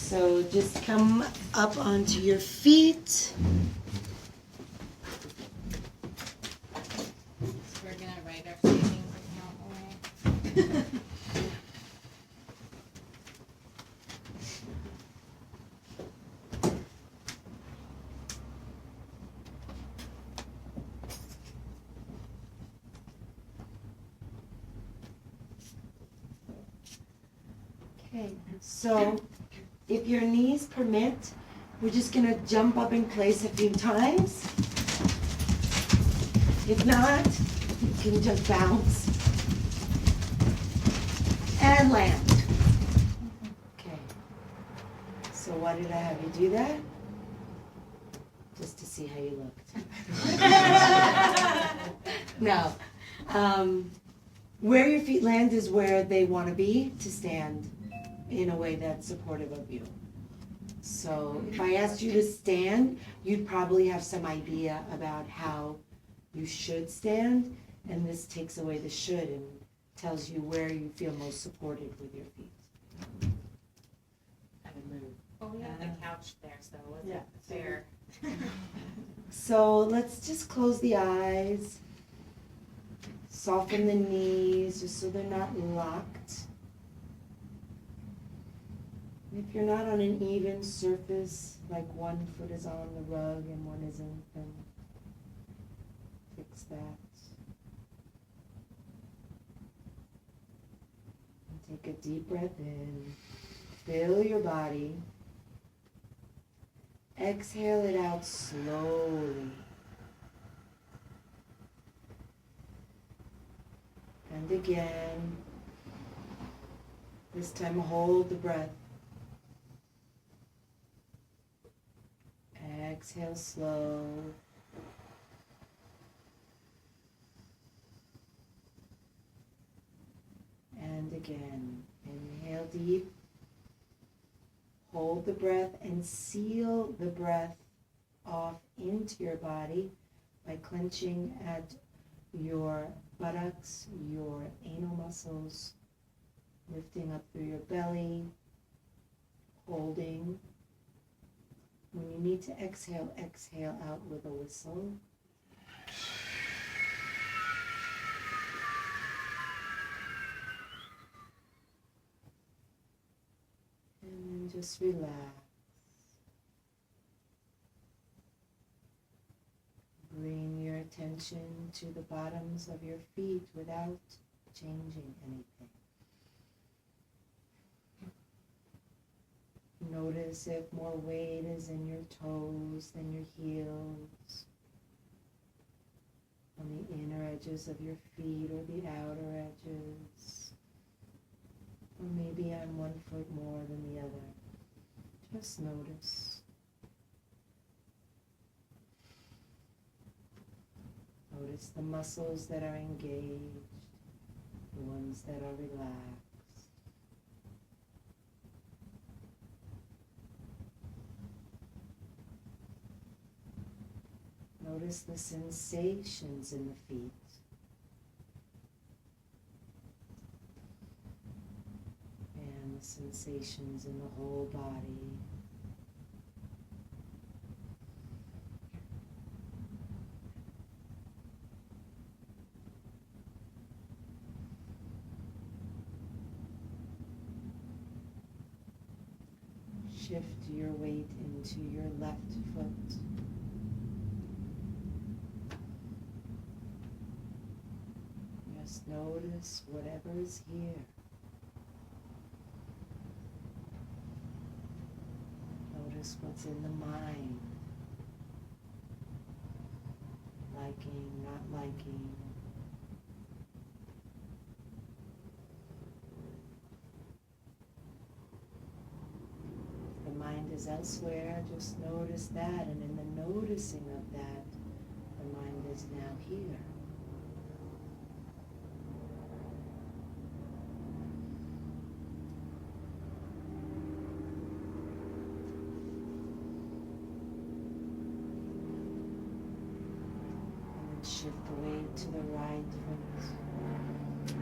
So just come up onto your feet. So we're going to write our savings account away. Okay, so if your knees permit, we're just going to jump up in place a few times. If not, you can just bounce and land. Okay, so why did I have you do that? Just to see how you looked. No. Where your feet land is where they want to be to stand in a way that's supportive of you. So if I asked you to stand, you'd probably have some idea about how you should stand, and this takes away the should and tells you where you feel most supported with your feet. Well, we have the couch there, so it wasn't fair. So let's just close the eyes, soften the knees just so they're not locked. If you're not on an even surface, like one foot is on the rug and one isn't, then fix that. And take a deep breath in. Fill your body. Exhale it out slowly. And again. This time hold the breath. Exhale slow. And again, inhale deep. Hold the breath and seal the breath off into your body by clenching at your buttocks, your anal muscles, lifting up through your belly, holding. When you need to exhale, exhale out with a whistle. And then just relax. Bring your attention to the bottoms of your feet without changing anything. Notice if more weight is in your toes than your heels, on the inner edges of your feet or the outer edges, or maybe on one foot more than the other. Just notice. Notice the muscles that are engaged, the ones that are relaxed. Notice the sensations in the feet. And the sensations in the whole body. Shift your weight into your left foot. Just notice whatever is here. Notice what's in the mind. Liking, not liking. If the mind is elsewhere, just notice that, and in the noticing of that, the mind is now here. Shift the weight to the right foot.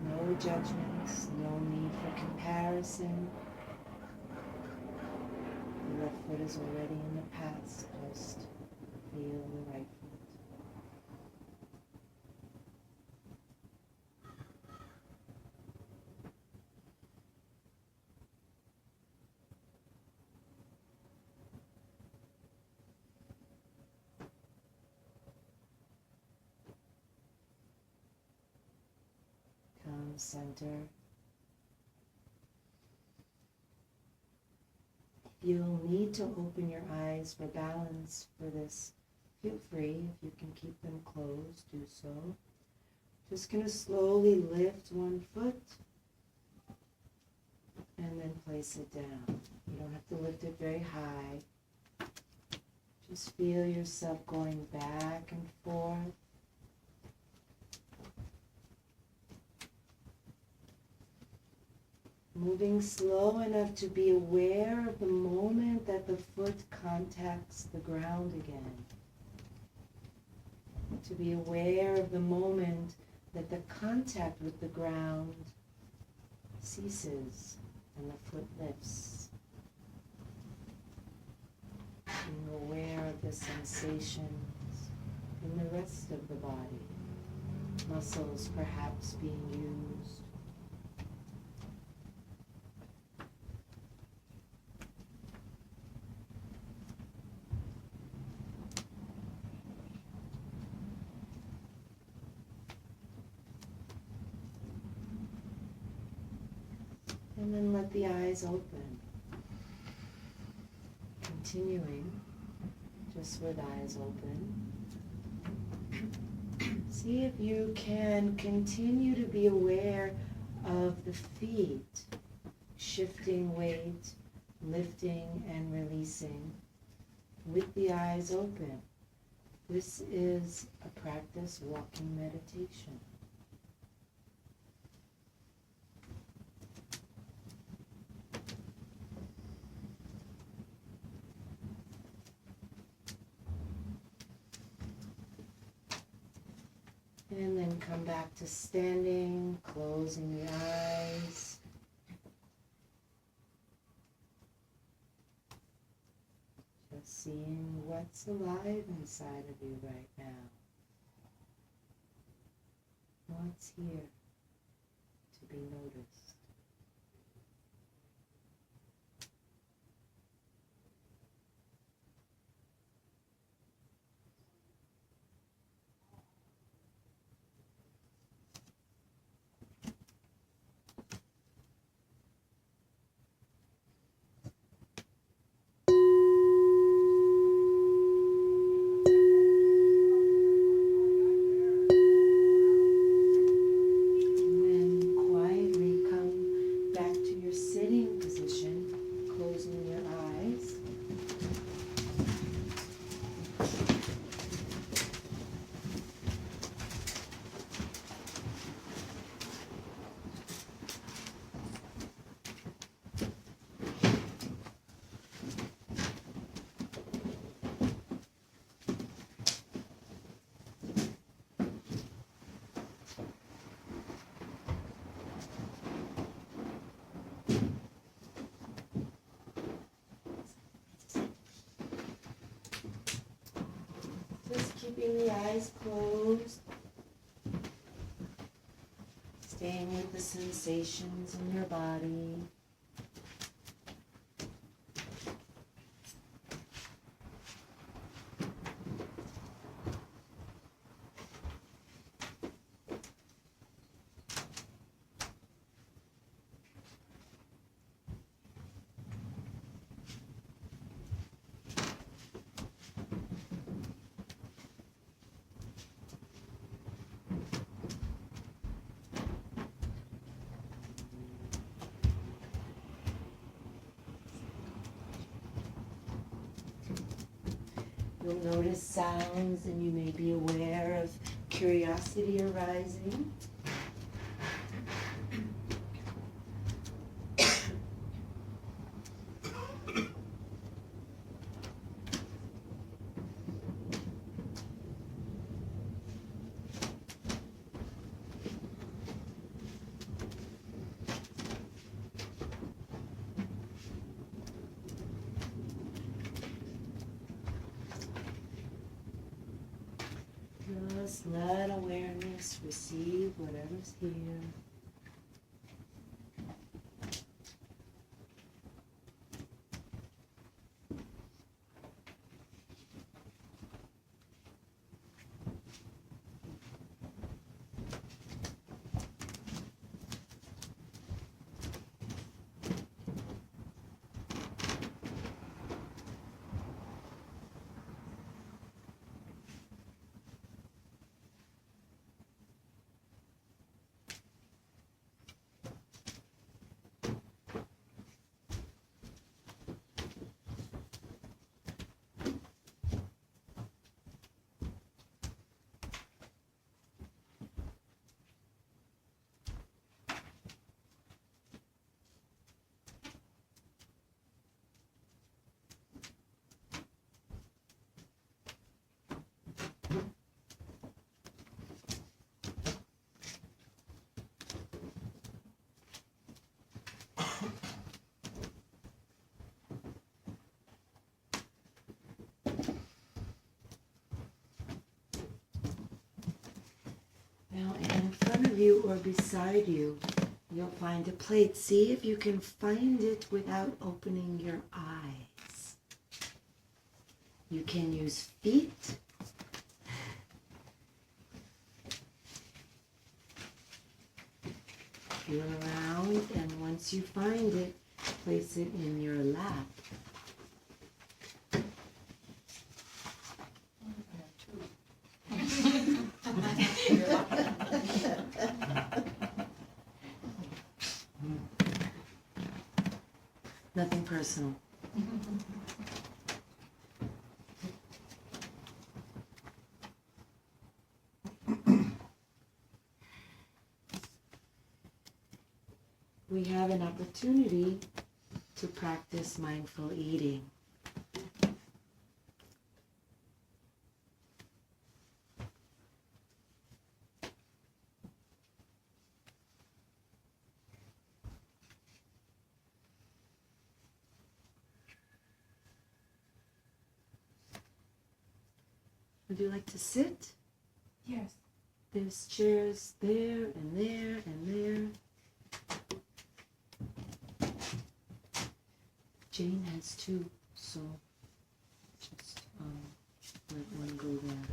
No judgments, no need for comparison. foot is already in the past. Just feel the right foot. Come center. If you'll need to open your eyes for balance for this, feel free. If you can keep them closed, do so. Just going to slowly lift one foot and then place it down. You don't have to lift it very high. Just feel yourself going back and forth. Moving slow enough to be aware of the moment that the foot contacts the ground again. To be aware of the moment that the contact with the ground ceases and the foot lifts. Being aware of the sensations in the rest of the body. Muscles perhaps being used. And then let the eyes open. Continuing, just with eyes open. See if you can continue to be aware of the feet, shifting weight, lifting and releasing with the eyes open. This is a practice walking meditation. And then come back to standing, closing the eyes. Just seeing what's alive inside of you right now. What's here to be noticed. Just keeping the eyes closed, staying with the sensations in your body. You'll notice sounds and you may be aware of curiosity arising. just let awareness receive whatever's here. Now, in front of you or beside you, you'll find a plate. See if you can find it without opening your eyes. You can use feet. Feel around, and once you find it, place it in your lap. Nothing personal. We have an opportunity to practice mindful eating. Would you like to sit? Yes. There's chairs there and there and there. Jane has two, so just let one go there.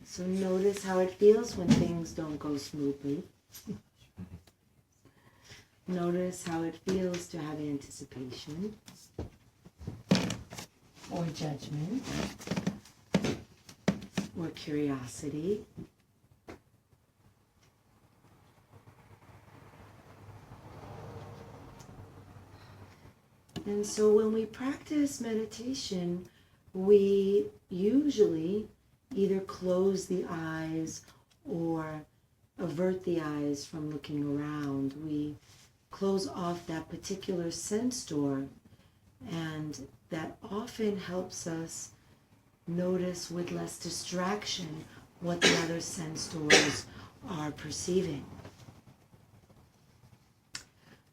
So notice how it feels when things don't go smoothly. Notice how it feels to have anticipation or judgment or curiosity. And so when we practice meditation, we usually either close the eyes or avert the eyes from looking around. We close off that particular sense door, and that often helps us notice with less distraction what the other sense doors are perceiving.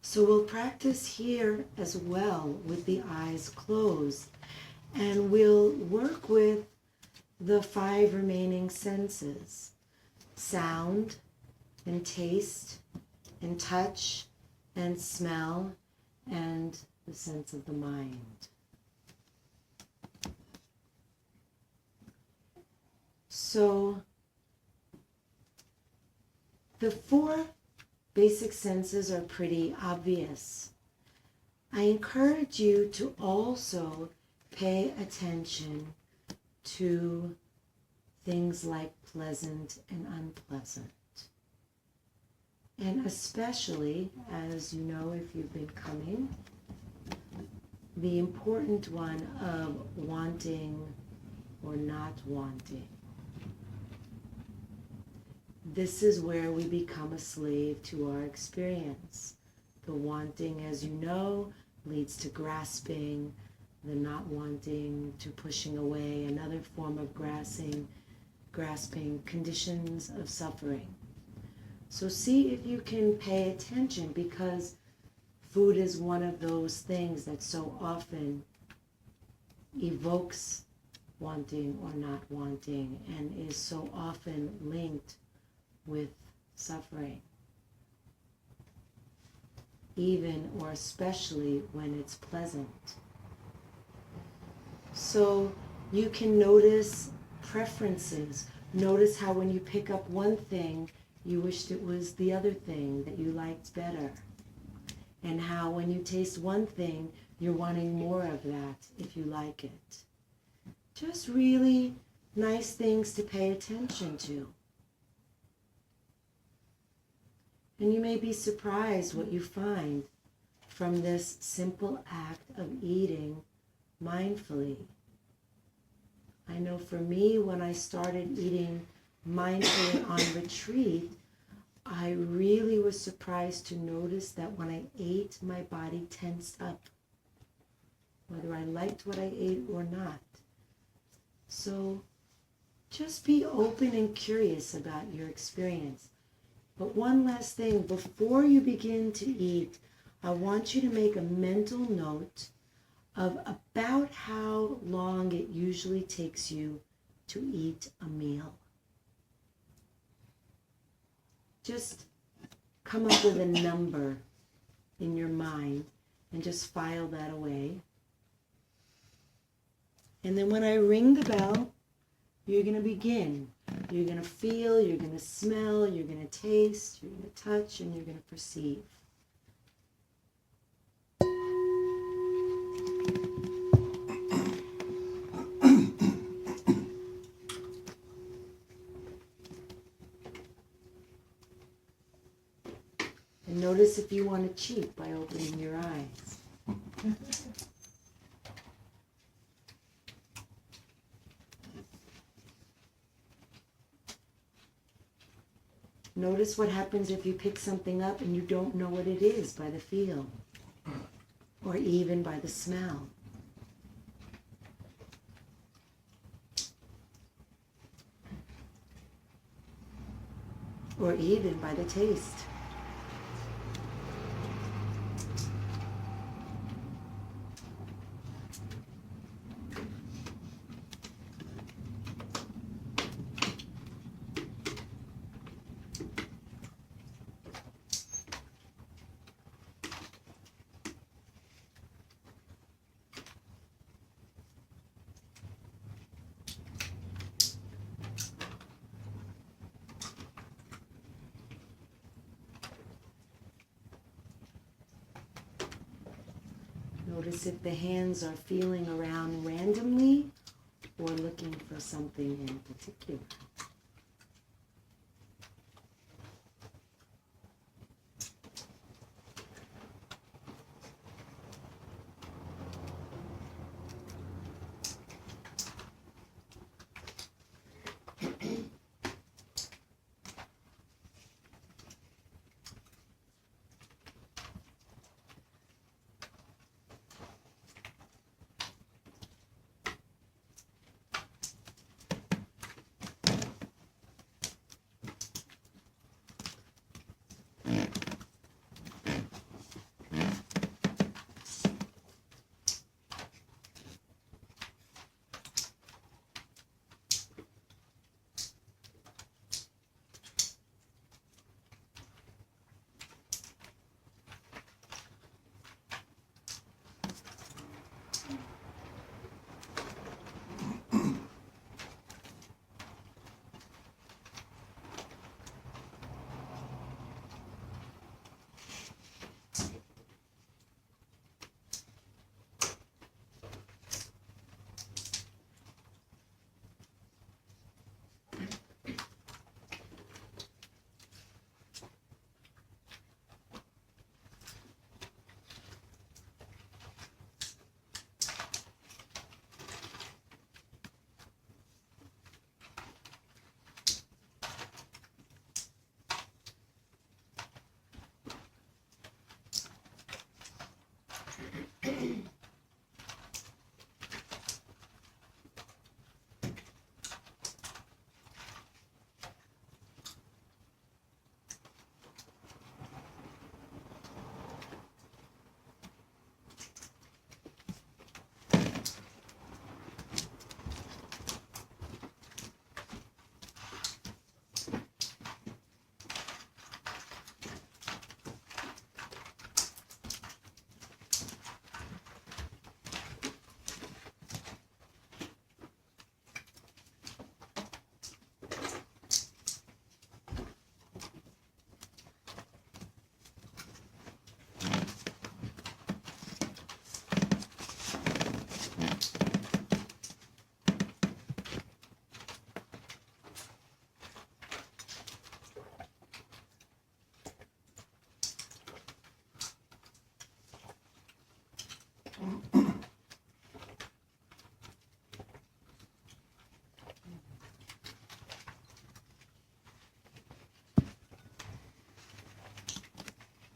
So we'll practice here as well with the eyes closed, and we'll work with the 5 remaining senses: sound and taste and touch and smell and the sense of the mind. So the 4 basic senses are pretty obvious. I encourage you to also pay attention to things like pleasant and unpleasant. And especially, as you know if you've been coming, the important one of wanting or not wanting. This is where we become a slave to our experience. The wanting, as you know, leads to grasping, the not wanting to pushing away, another form of grasping, conditions of suffering. So see if you can pay attention, because food is one of those things that so often evokes wanting or not wanting and is so often linked with suffering, even or especially when it's pleasant. So you can notice preferences. Notice how when you pick up one thing, you wished it was the other thing that you liked better. And how when you taste one thing, you're wanting more of that if you like it. Just really nice things to pay attention to. And you may be surprised what you find from this simple act of eating mindfully. I know for me, when I started eating mindfully on retreat, I really was surprised to notice that when I ate, my body tensed up, whether I liked what I ate or not. So just be open and curious about your experience. But one last thing, before you begin to eat, I want you to make a mental note of about how long it usually takes you to eat a meal. Just come up with a number in your mind and just file that away. And then when I ring the bell, you're going to begin. You're going to feel, you're going to smell, you're going to taste, you're going to touch, and you're going to perceive. And notice if you want to cheat by opening your eyes. Notice what happens if you pick something up and you don't know what it is by the feel, or even by the smell. Or even by the taste. Notice if the hands are feeling around randomly or looking for something in particular.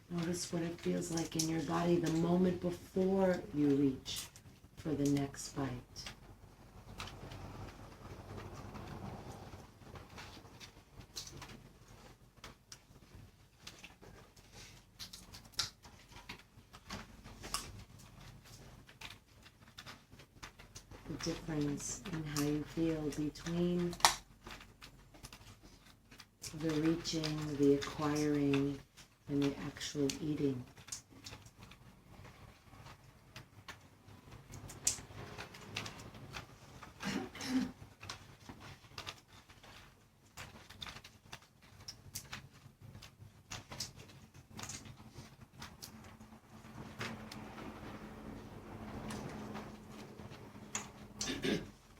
Notice what it feels like in your body the moment before you reach for the next bite. The difference in how you feel between the reaching, the acquiring, and the actual eating.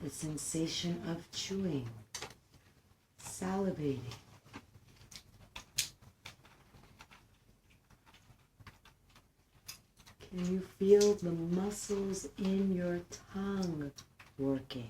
The sensation of chewing, salivating. Can you feel the muscles in your tongue working?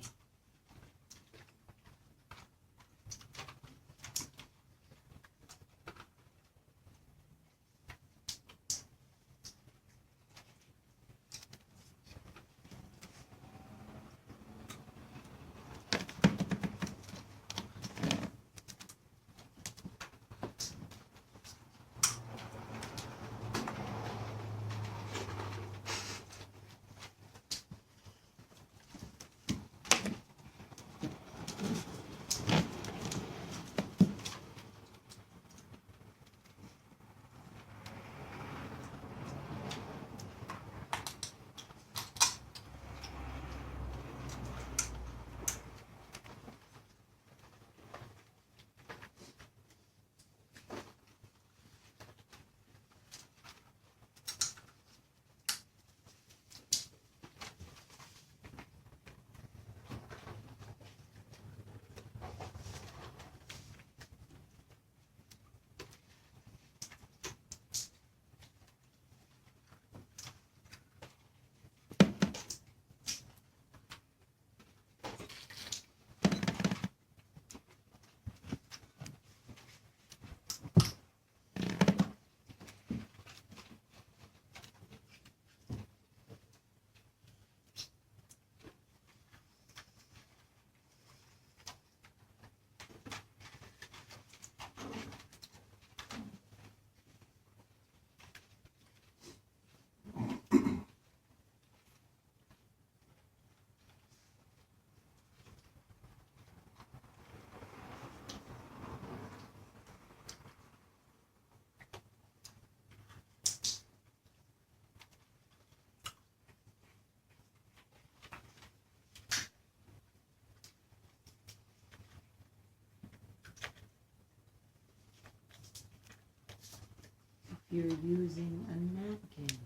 You're using a napkin.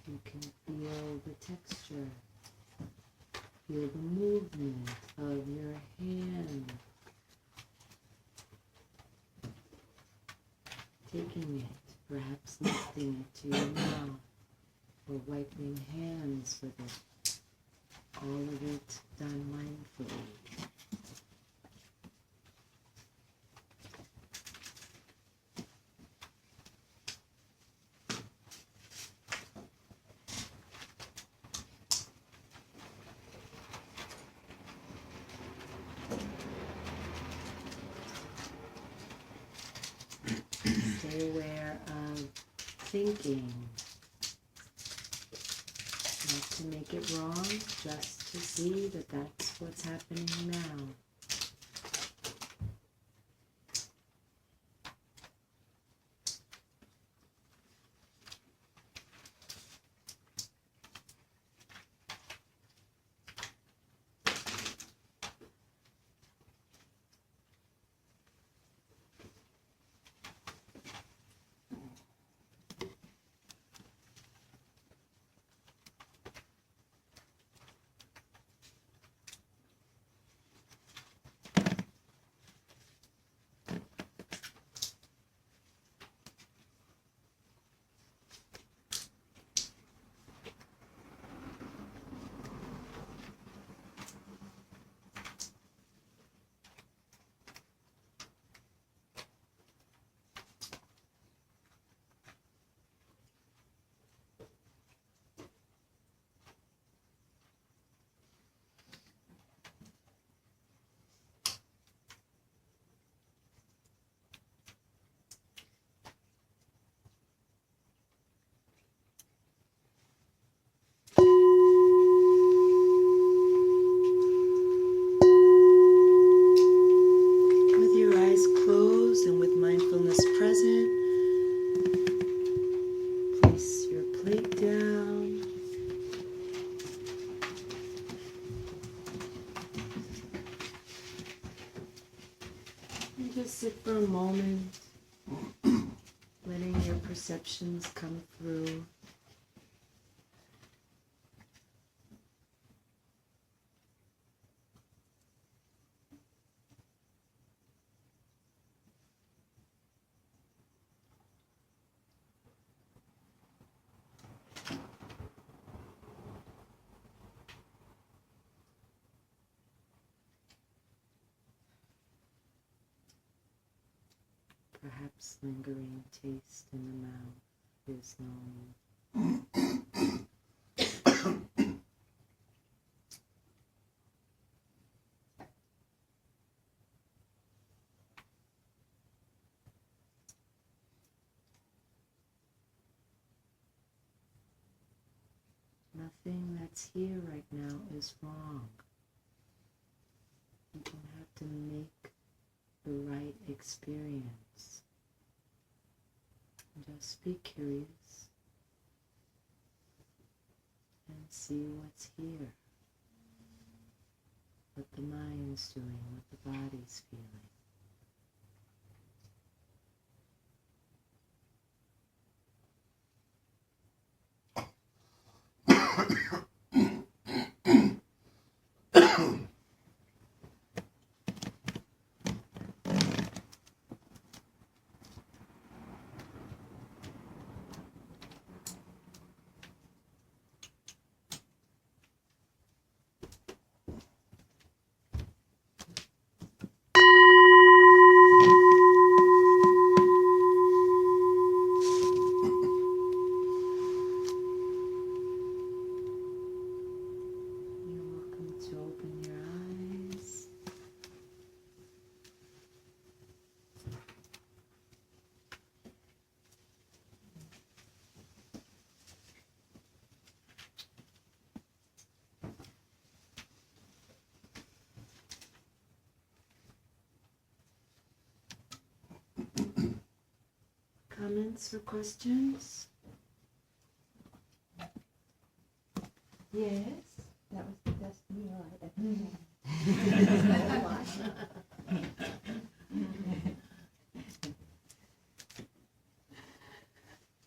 You can feel the texture, feel the movement of your hand. Taking it, perhaps lifting it to your mouth, or wiping hands with it. All of it done mindfully. Stay aware of thinking, not to make it wrong, just to see that that's what's happening now. And just sit for a moment, letting your perceptions come through. Perhaps lingering taste in the mouth is known. Nothing that's here right now is wrong. You don't have to make the right experience. Just be curious and see what's here, what the mind's doing, what the body's feeling. Comments or questions? Yes, that was the best meal I ever had.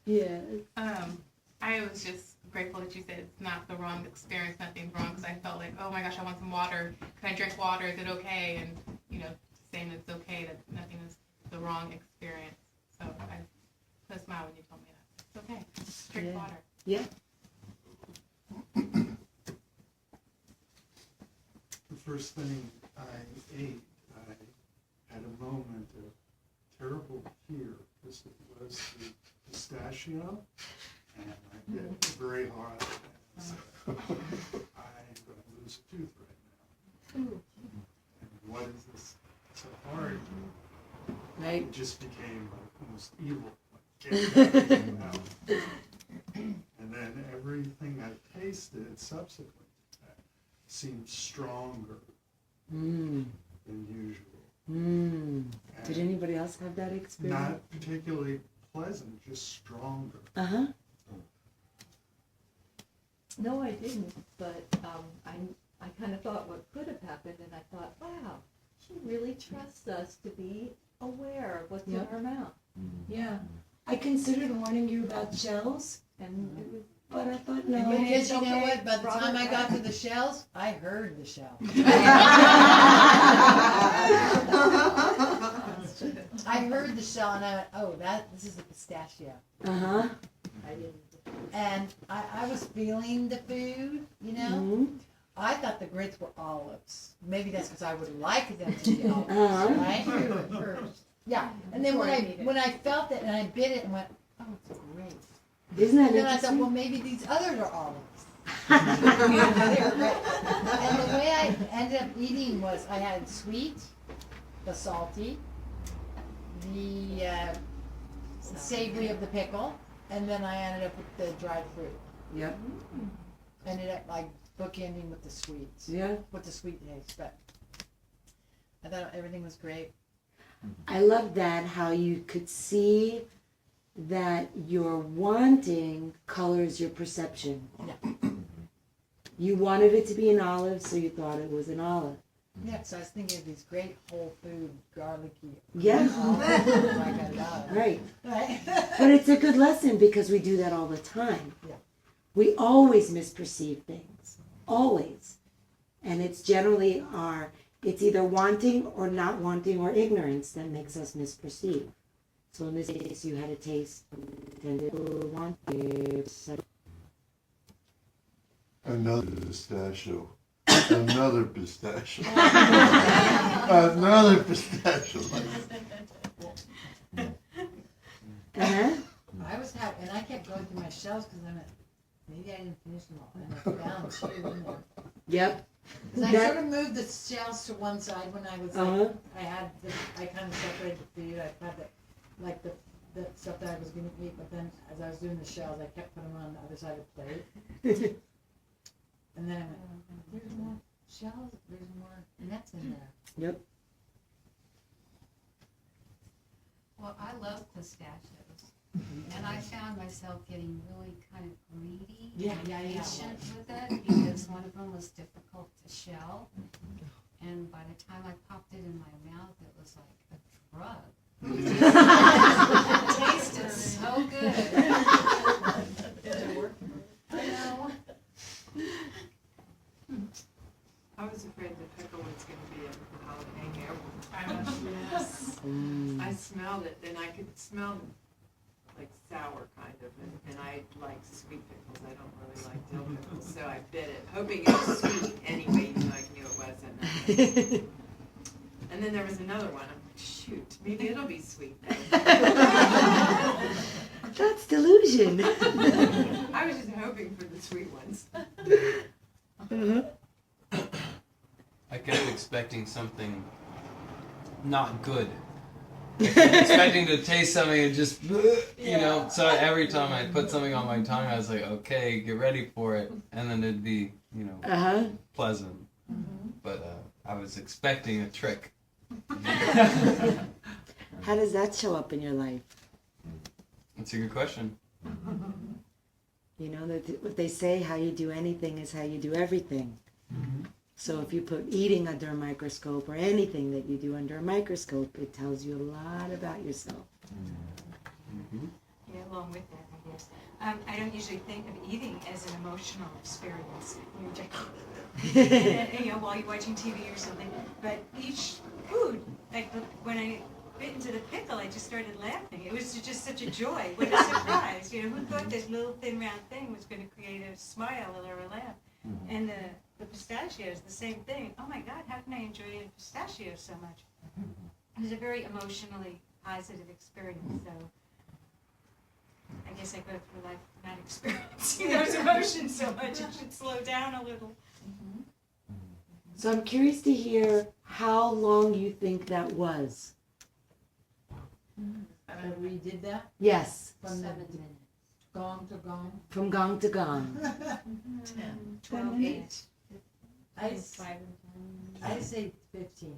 Yes. I was just grateful that you said it's not the wrong experience, nothing's wrong, because I felt like, oh my gosh, I want some water. Can I drink water? Is it okay? And, saying it's okay, that nothing is the wrong experience. So I put a smile when you told me that. It's okay. Drink water. Yeah. The first thing I ate, I had a moment of terrible fear because it was the pistachio, and I get very hot. And so I'm going to lose a tooth right now. And what is this so hard? Right. It just became like almost evil. Like, get that thing out. And then everything I tasted subsequent to that seemed stronger than usual. Did anybody else have that experience? Not particularly pleasant, just stronger. Uh-huh. No, I didn't, but I kind of thought what could have happened, and I thought, wow, she really trusts us to be aware of what's in our mouth. Yeah. I considered warning you about shells, And it was, but I thought no. Because you know okay. what, by the Robert time I got to Redford. the shells, I heard the shell. I heard the shell and I went, oh, this is a pistachio. Uh-huh. I didn't. And I was feeling the food, Mm-hmm. I thought the grits were olives. Maybe that's because I would like them to be olives, Uh-huh. right? First. Yeah, and then Before I eat it. when I felt it and I bit it and went, oh, it's great. Isn't that And then I thought, interesting? well, maybe these others are olives. They were great. And the way I ended up eating was I had sweet, the salty, the savory of the pickle, and then I ended up with the dried fruit. Yep. Ended up like bookending with the sweets, Yeah. with the sweet taste, but I thought everything was great. I love that, how you could see that your wanting colors your perception. Yeah. You wanted it to be an olive, so you thought it was an olive. Yeah, 'cause I was thinking of these great whole food garlicky. Yeah. Oh my God. Right. Right. But it's a good lesson because we do that all the time. Yeah. We always misperceive things. Always. And it's generally it's either wanting or not wanting or ignorance that makes us misperceive. So in this case, you had a taste, intended want. Another pistachio. Another pistachio. Another pistachio. Uh-huh. I was happy, and I kept going through my shelves because I went, maybe I didn't finish them all. And I found two in there. Yep. Because I That- sort of moved the shelves to one side when I was Uh-huh. like, I kind of separated the food. I had the stuff that I was going to eat, but then as I was doing the shells, I kept putting them on the other side of the plate. And then I went, there's more shells, there's more nuts in there. Yep. Well, I love pistachios, and I found myself getting really kind of greedy Yeah, and yeah, yeah. patient with it because one of them was difficult to shell, and by the time I popped it in my mouth, it was like a drug. It tasted so good. Did it work? I know. I was afraid the pickle was gonna be a hangout. I was, Yes. Mm. I smelled it, and I could smell like sour kind of, and I like sweet pickles. I don't really like dill pickles, so I bit it, hoping it was sweet anyway, even though I knew it wasn't. And then there was another one. I'm like, shoot, maybe it'll be sweet then. That's delusion. I was just hoping for the sweet ones. Uh-huh. I kept expecting something not good. I kept expecting to taste something and just, you know, so every time I put something on my tongue, I was like, okay, get ready for it. And then it'd be, you know, Uh-huh. pleasant. But I was expecting a trick. How does that show up in your life? That's a good question. You know, what they say, how you do anything is how you do everything. So if you put eating under a microscope or anything that you do under a microscope, it tells you a lot about yourself. Yeah, along with that, I guess. I don't usually think of eating as an emotional experience. You're just, and, you know, while you're watching TV or something. But each food, like when I bit into the pickle, I just started laughing. It was just such a joy. What a surprise! You know, who thought this little thin round thing was going to create a smile or a laugh? And the pistachios, the same thing. Oh my God, how can I enjoy a pistachio so much? It was a very emotionally positive experience. So I guess I go through life not experiencing those emotions so much. It should slow down a little. So I'm curious to hear how long you think that was. So we did that Yes, from 7 minutes. gong to gong. from gong to gong. 12, 8. I 5 and I'd say 15.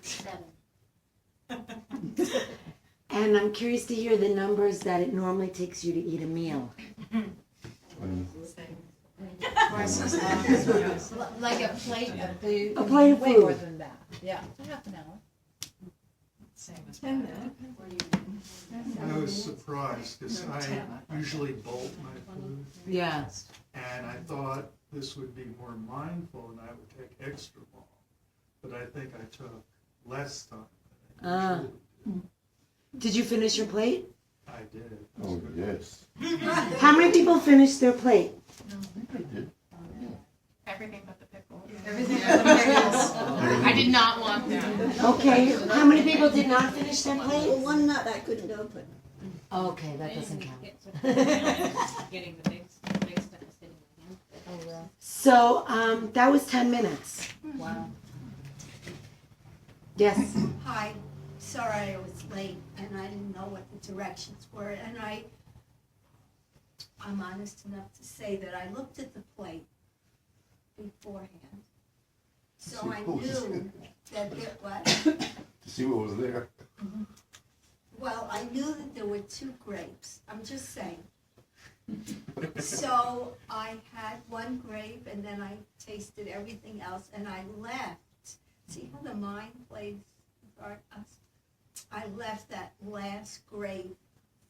7. And I'm curious to hear the numbers that it normally takes you to eat a meal. Like a plate of food. A plate of Way food. more than that. Yeah, half an hour. Same as 10 minutes. I was surprised because I usually bolt my food, Yeah. and I thought this would be more mindful and I would take extra long. But I think I took less time than I usually do. Did you finish your plate? I did. Oh, yes. How many people finished their plate? I did. everything but the pickle. Everything. I did not want them. Okay, how many people did not finish their plate? One nut I couldn't open. Okay, that doesn't count. Getting the big stuff sitting in Oh, well. So, that was 10 minutes. Wow. Yes. Hi, sorry I was late and I didn't know what the directions were. And I'm honest enough to say that I looked at the plate beforehand. So I knew that it was, To see what was there. well, I knew that there were 2 grapes. I'm just saying. So I had one grape and then I tasted everything else and I left. See how the mind plays for us? I left that last grape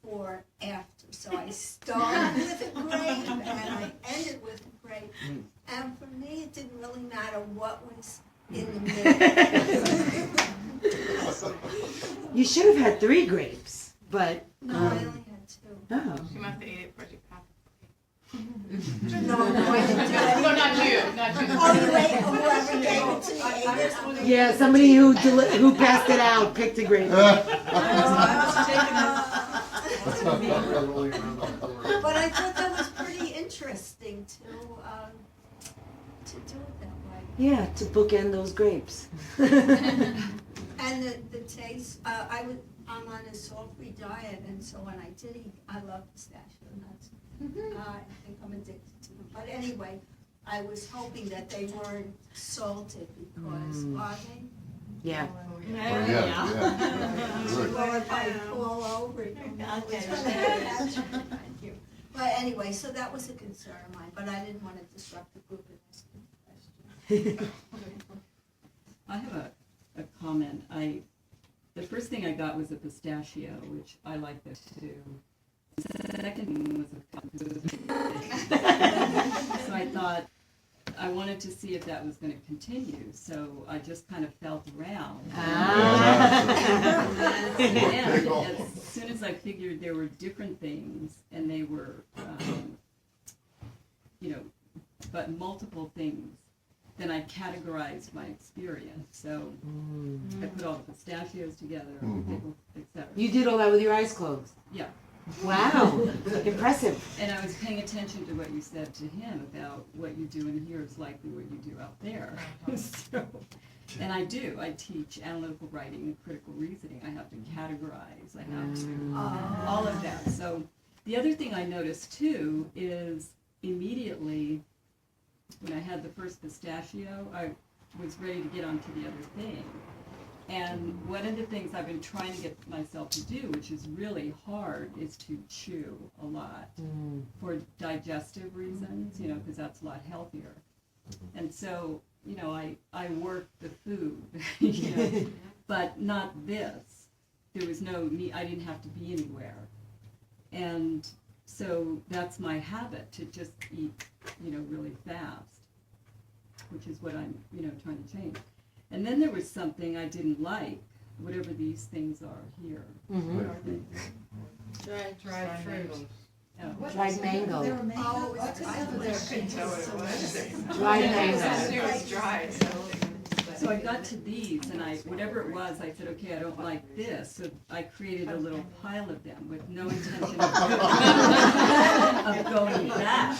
for after. So I started with a grape and I ended with a grape. And for me, it didn't really matter what was in the middle. You should have had 3 grapes, but. No, I only had 2. Oh. She must have ate it before she passed. No, I didn't do No, anything. not you, not you. Oh, you ate, whoever gave it to me ate it. Yeah, somebody who passed it out picked a grape. But I thought that was pretty interesting to do it that way. Yeah, to bookend those grapes. And the taste, I'm on a salt-free diet, and so when I did eat, I love pistachio nuts. I think I'm addicted to them. But anyway, I was hoping that they weren't salted because are they? Yeah. Yeah. Well, if I fall over, it's thank you. But anyway, so that was a concern of mine, but I didn't want to disrupt the group and ask any questions. I have a comment. The first thing I got was a pistachio, which I like this too. The second thing was so I thought I wanted to see if that was going to continue. So I just kind of felt around. And as soon as I figured there were different things and they were, but multiple things, then I categorized my experience. So I put all the pistachios together, pickles, etc. You did all that with your eyes closed? Yeah. Wow, impressive. And I was paying attention to what you said to him about what you do in here is likely what you do out there. So, and I do. I teach analytical writing and critical reasoning. I have to categorize. I have to all of that. So the other thing I noticed too is immediately when I had the first pistachio, I was ready to get on to the other thing. And one of the things I've been trying to get myself to do, which is really hard, is to chew a lot for digestive reasons, because that's a lot healthier. And so, I work the food, but not this. There was no need, I didn't have to be anywhere. And so that's my habit, to just eat, really fast, which is what I'm, trying to change. And then there was something I didn't like, whatever these things are here. What are they? Dried fruit. Oh. Dried mango. Oh, it's Dried mango. It was dry, so. So I got to these, and whatever it was, I said, okay, I don't like this. So I created a little pile of them with no intention of going back.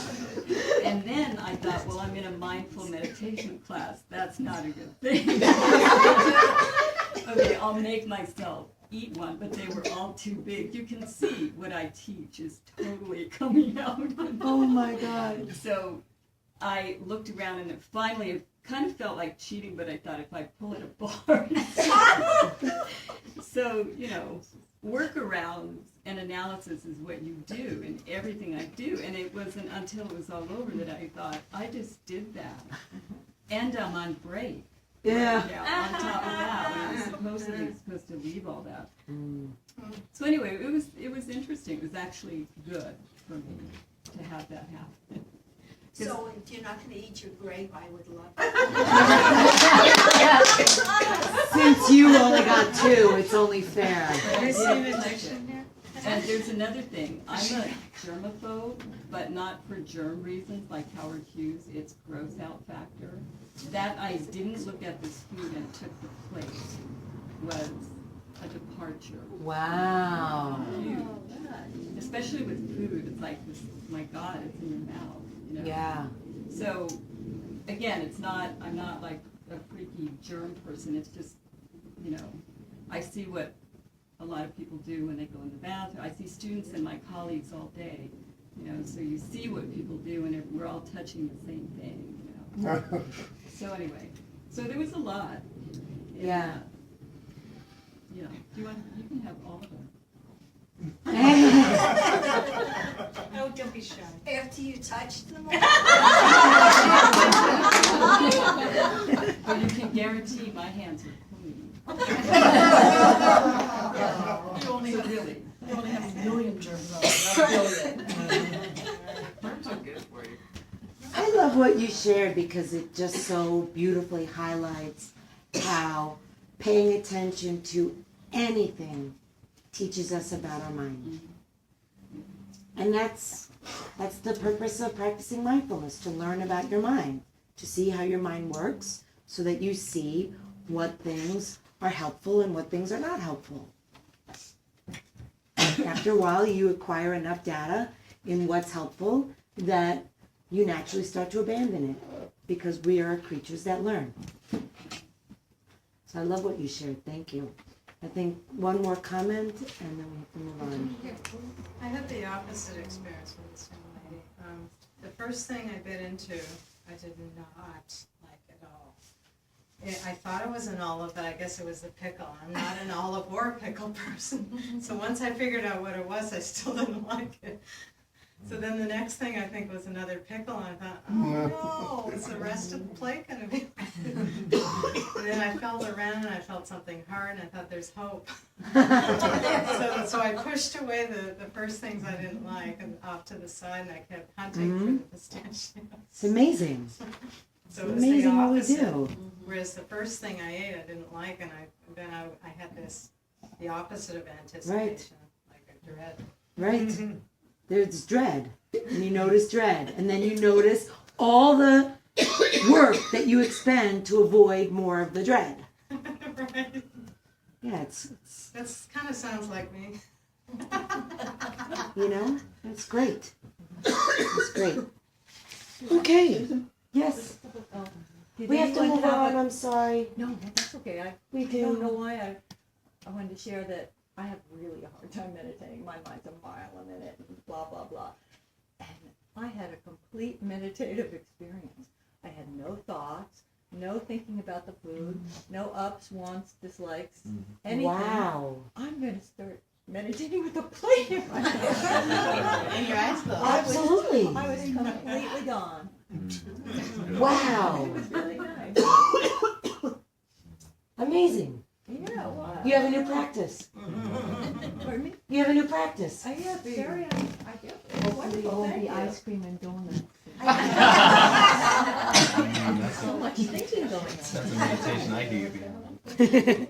And then I thought, well, I'm in a mindful meditation class. That's not a good thing. Okay, I'll make myself eat one, but they were all too big. You can see what I teach is totally coming out. Oh my God. So I looked around, and it kind of felt like cheating, but I thought if I pull it apart. So, workarounds and analysis is what you do in everything I do. And it wasn't until it was all over that I thought, I just did that. And I'm on break. Yeah. Right now, on top of that, when I'm supposed to leave all that. So anyway, it was interesting. It was actually good for me to have that happen. So if you're not going to eat your grape, I would love it. Since you only got 2, it's only fair. And there's another thing. I'm a germaphobe, but not for germ reasons like Howard Hughes. It's gross out factor. That I didn't look at this food and took the plate was a departure. Wow. Huge. Especially with food, it's like this. My God, it's in your mouth. Yeah. So, again, I'm not like a freaky germ person. It's just, I see what a lot of people do when they go in the bathroom. I see students and my colleagues all day, so you see what people do, and we're all touching the same thing, So anyway, so there was a lot. Yeah. You can have all of them. Oh, don't be shy. After you touch them all? But you can guarantee my hands are clean. You only So have, really. you only have a million germs on it, not a billion. Germs are good for you. I love what you shared because it just so beautifully highlights how paying attention to anything teaches us about our mind. And that's the purpose of practicing mindfulness, to learn about your mind, to see how your mind works so that you see what things are helpful and what things are not helpful. After a while, you acquire enough data in what's helpful that you naturally start to abandon it because we are creatures that learn. So I love what you shared. Thank you. I think one more comment and then we have to move on. I had the opposite experience with this young lady. The first thing I bit into, I did not like at all. I thought it was an olive, but I guess it was the pickle. I'm not an olive or pickle person. So once I figured out what it was, I still didn't like it. So then the next thing I think was another pickle, and I thought, oh no, is the rest of the plate gonna be? And then I felt around and I felt something hard, and I thought, there's hope. So I pushed away the first things I didn't like and off to the side, and I kept hunting for the pistachios. It's amazing. So It's it was the amazing what we opposite. do. Whereas the first thing I ate, I didn't like, and I had the opposite of anticipation, like a dread. Right? There's dread. And you notice dread. And then you notice all the work that you expend to avoid more of the dread. Right. Yeah, it's That's kind of sounds like me. you know, it's great. It's great. Okay. Yes. Did We have to anyone move have on. a- I'm sorry. No, that's okay. We I don't know do. why I wanted to share that I have really a hard time meditating. My mind's a mile a minute, and blah, blah, blah. And I had a complete meditative experience. I had no thoughts, no thinking about the food, no ups, wants, dislikes, anything. Wow. I'm going to start meditating with a plate in my hand. And your eyes closed. Absolutely. I was completely gone. Wow. It was really nice. Amazing. Yeah, wow. You have a new practice. Pardon me? You have a new practice. I guess, very, I guess. Hopefully it won't Thank be you. ice cream and donuts. So much thinking going on. That's a meditation I gave you.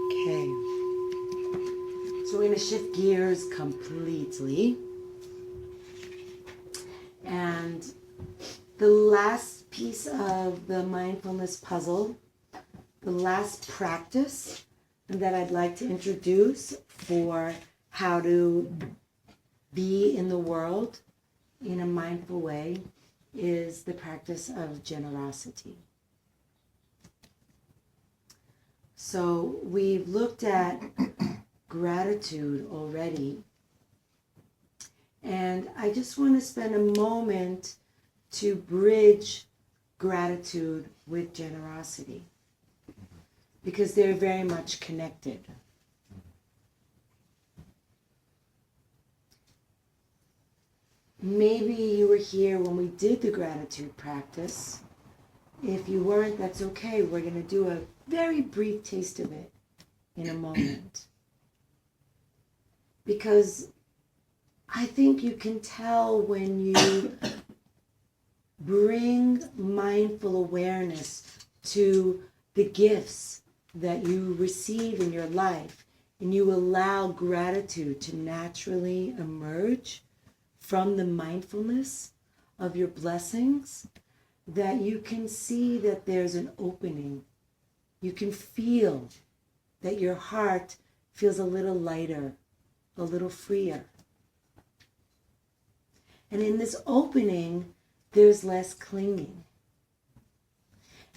Okay. So we're going to shift gears completely. And the last piece of the mindfulness puzzle, the last practice that I'd like to introduce for how to be in the world in a mindful way is the practice of generosity. So we've looked at gratitude already. And I just want to spend a moment to bridge gratitude with generosity, because they're very much connected. Maybe you were here when we did the gratitude practice. If you weren't, that's okay. We're going to do a very brief taste of it in a moment. Because I think you can tell when you bring mindful awareness to the gifts that you receive in your life, and you allow gratitude to naturally emerge from the mindfulness of your blessings, that you can see that there's an opening. You can feel that your heart feels a little lighter, a little freer. And in this opening, there's less clinging.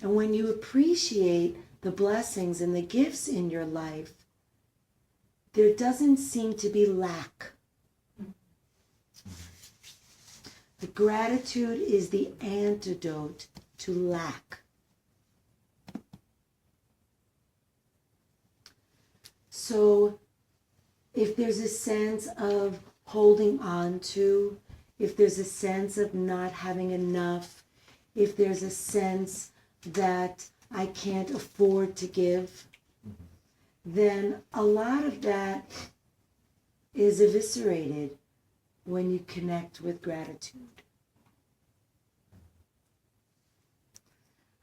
And when you appreciate the blessings and the gifts in your life, there doesn't seem to be lack. The gratitude is the antidote to lack. So if there's a sense of holding on to, if there's a sense of not having enough, if there's a sense that I can't afford to give, then a lot of that is eviscerated when you connect with gratitude.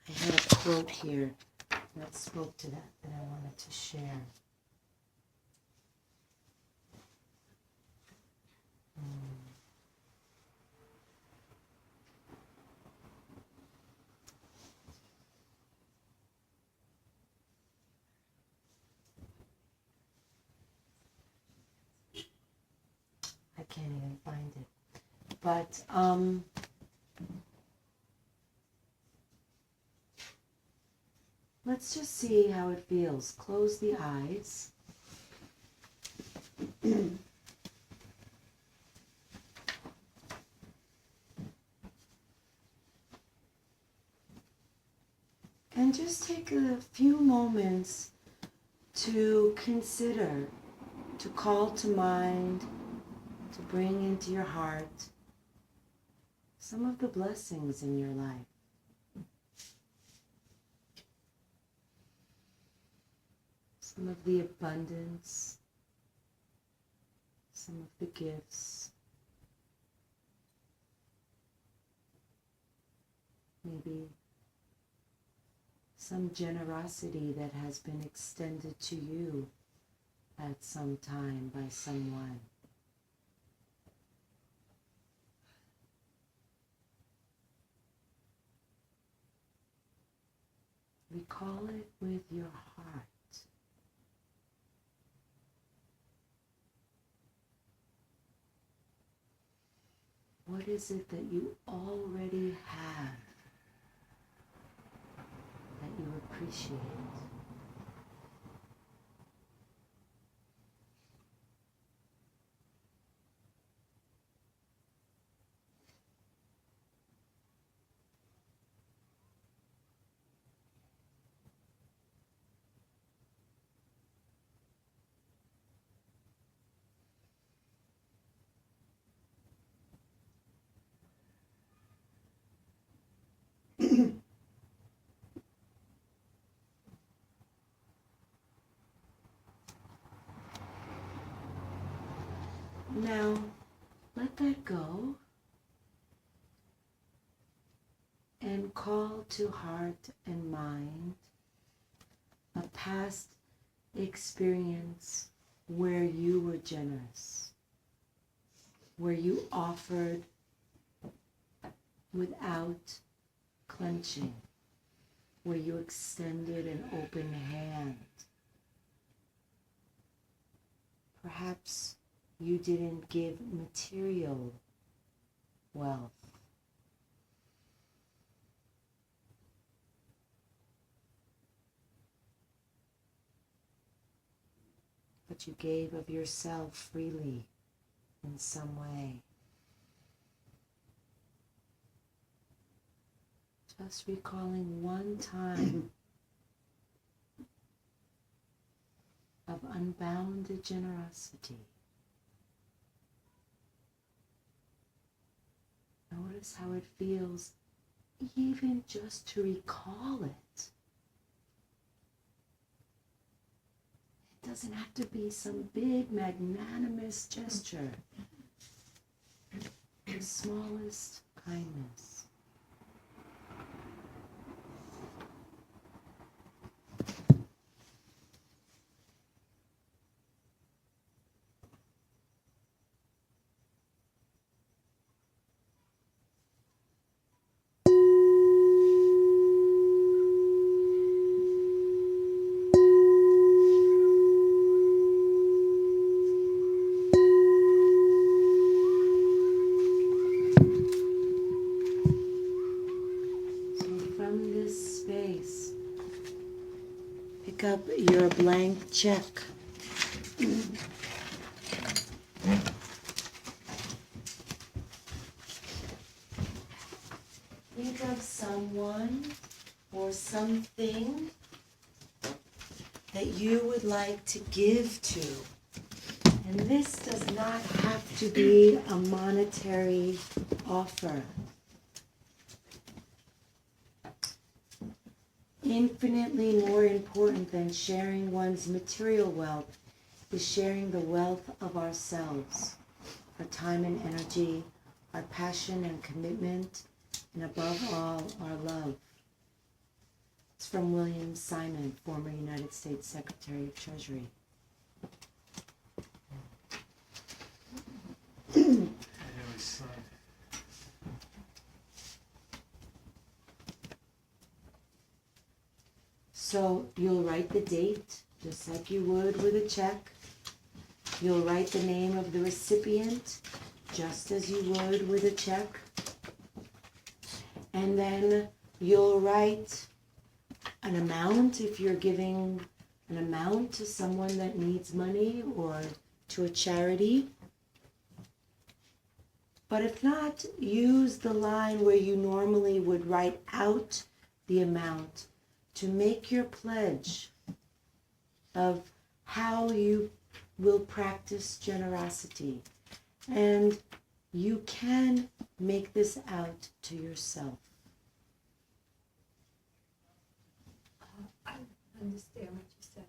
I had a quote here that spoke to that I wanted to share. I can't even find it. But let's just see how it feels. Close the eyes. And just take a few moments to consider, to call to mind, to bring into your heart some of the blessings in your life. Some of the abundance, some of the gifts, maybe some generosity that has been extended to you at some time by someone. Recall it with your heart. What is it that you already have that you appreciate? Now, let that go and call to heart and mind a past experience where you were generous, where you offered without clenching, where you extended an open hand. Perhaps you didn't give material wealth, but you gave of yourself freely in some way. Just recalling one time of unbounded generosity. Notice how it feels even just to recall it. It doesn't have to be some big magnanimous gesture. The smallest kindness. Pick up your blank check. Think of someone or something that you would like to give to. And this does not have to be a monetary offer. Infinitely more important than sharing one's material wealth is sharing the wealth of ourselves, our time and energy, our passion and commitment, and above all, our love. It's from William Simon, former United States Secretary of Treasury. So you'll write the date, just like you would with a check. You'll write the name of the recipient, just as you would with a check. And then you'll write an amount if you're giving an amount to someone that needs money or to a charity. But if not, use the line where you normally would write out the amount to make your pledge of how you will practice generosity. And you can make this out to yourself. I understand what you said.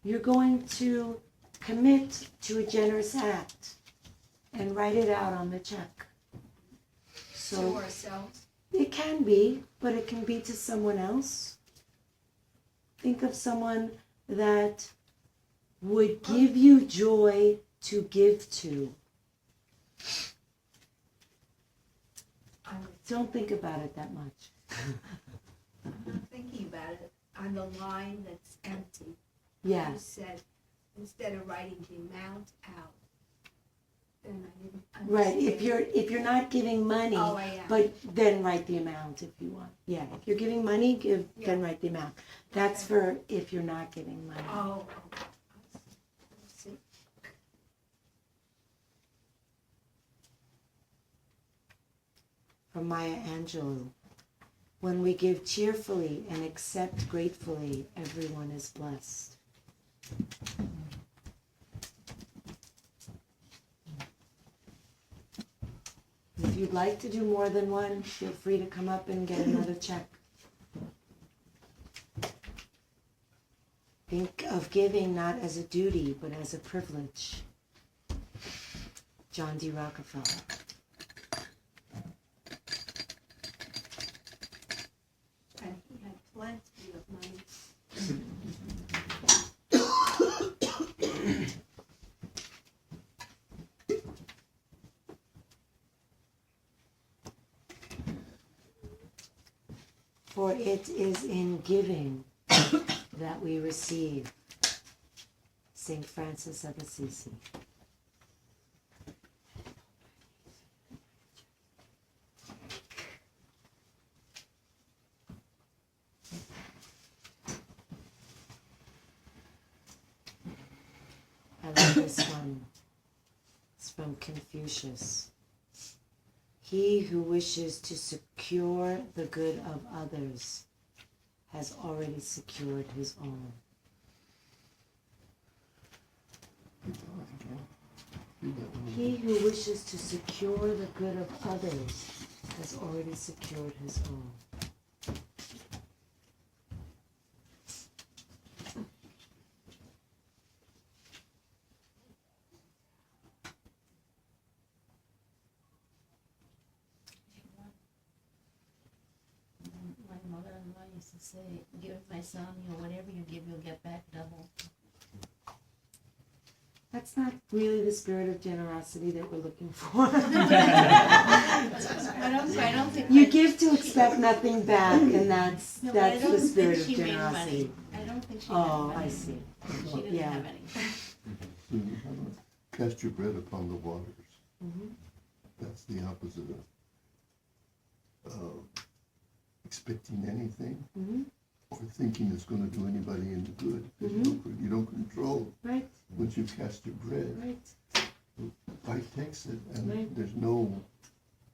You're going to commit to a generous act and write it out on the check. To ourselves. It can be, but it can be to someone else. Think of someone that would give you joy to give to. Don't think about it that much. I'm not thinking about it. On the line that's empty. Yeah. You said, instead of writing the amount out, then I didn't Right, understand. if you're not giving money, Oh, I am. but then write the amount if you want. Yeah, if you're giving money, then write the amount. That's for if you're not giving money. Oh, okay. I see. From Maya Angelou. When we give cheerfully and accept gratefully, everyone is blessed. If you'd like to do more than one, feel free to come up and get another check. Think of giving not as a duty, but as a privilege. John D. Rockefeller. And he had plenty of money. For it is in giving that we receive. St. Francis of Assisi. I love this one. It's from Confucius. He who wishes to secure the good of others has already secured his own. He who wishes to secure the good of others has already secured his own. My mother-in-law used to say, "Give my son, whatever you give, you'll get back double." That's not really the spirit of generosity that we're looking for. I don't think. You give to expect nothing back, and that's No, but I the don't spirit think of she made generosity. money. I don't think she Oh, made money. I see. She didn't Yeah. have any. Cast your bread upon the waters. Mhm. That's the opposite of expecting anything Mhm. or thinking it's going to do anybody any good. You don't control. Right, Once you cast your bread, right. life takes it, and Right. there's no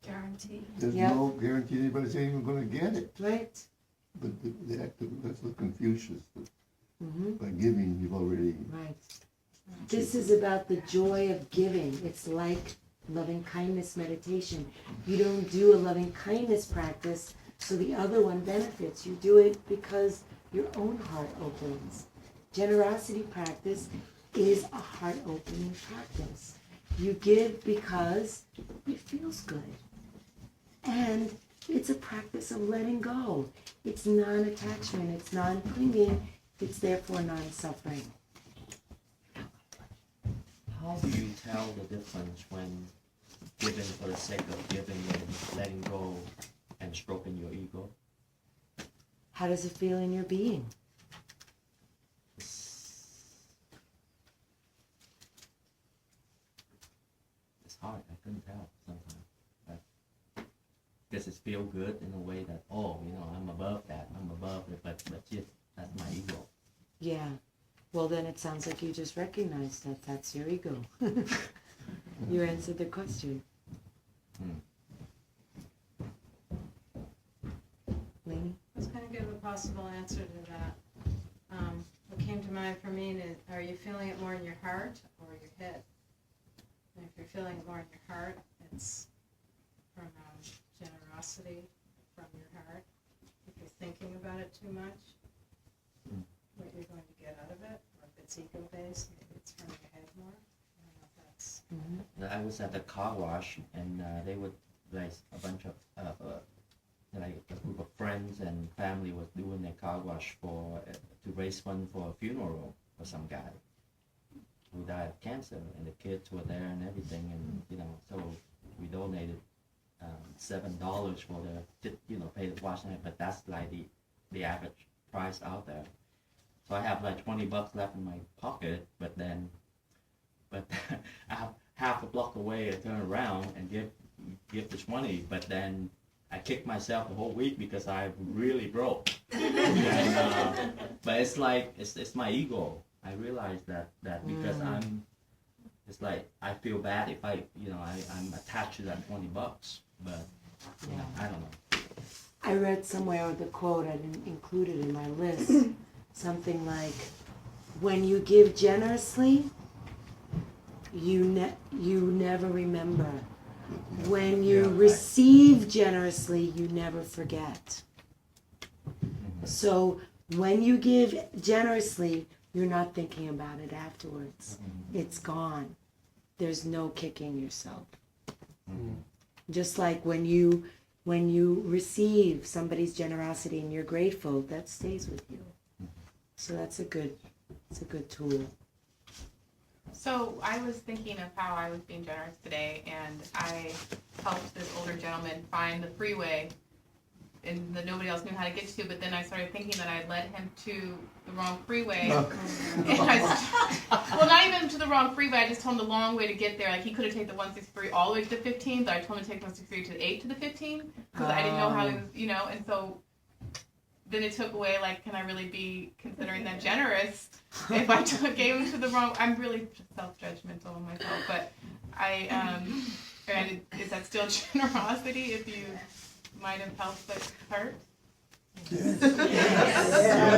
Guarantee. Yep. no guarantee anybody's even going to get it. Right. But the act of, that's what Confucius, By giving, you've already, Right. This is about the joy of giving. It's like loving kindness meditation. You don't do a loving kindness practice so the other one benefits. You do it because your own heart opens. Generosity practice is a heart opening practice. You give because it feels good. And it's a practice of letting go. It's non-attachment, it's non-clinging, it's therefore non-suffering. How do you tell the difference when giving for the sake of giving and letting go and stroking your ego? How does it feel in your being? It's hard. I couldn't tell sometimes. But does it feel good in a way that, oh, you know, I'm above that. I'm above it, but just that's my ego. Yeah. Well, then it sounds like you just recognized that that's your ego. You answered the question. Lainey? I was going to give a possible answer to that. What came to mind for me is, are you feeling it more in your heart or your head? And if you're feeling it more in your heart, it's from generosity from your heart. If you're thinking about it too much, what you're going to get out of it, or if it's ego-based, maybe it's from your head more. I don't know if that's... I was at the car wash, and they would, like, a bunch of, like a group of friends and family was doing their car wash for to raise funds for a funeral for some guy who died of cancer, and the kids were there and everything, and you know, so we donated $7 for the, you know, pay the wash, but that's like the average price out there. So I have like $20 left in my pocket, but I have half a block away. I turn around and give the 20, but then I kick myself the whole week because I really broke. And, but it's like it's my ego. I realize that because it's like I feel bad if I'm attached to that $20, but you know, I don't know. I read somewhere the quote, I didn't include it in my list, something like, when you give generously, you never remember. When you receive generously, you never forget. So when you give generously, you're not thinking about it afterwards. It's gone. There's no kicking yourself. Just like when you receive somebody's generosity and you're grateful, that stays with you. So it's a good tool. So I was thinking of how I was being generous today, and I helped this older gentleman find the freeway and that nobody else knew how to get to, but then I started thinking that I had led him to the wrong freeway. Well, not even to the wrong freeway, I just told him the long way to get there. Like, he could have taken the 163 all the way to the 15, but I told him to take the 163 to the 8 to the 15, because I didn't know how he was, you know, and so then it took away, like, can I really be considering that generous if I gave him to the wrong, I'm really self-judgmental of myself, but is that still generosity if you might have helped but hurt? yes.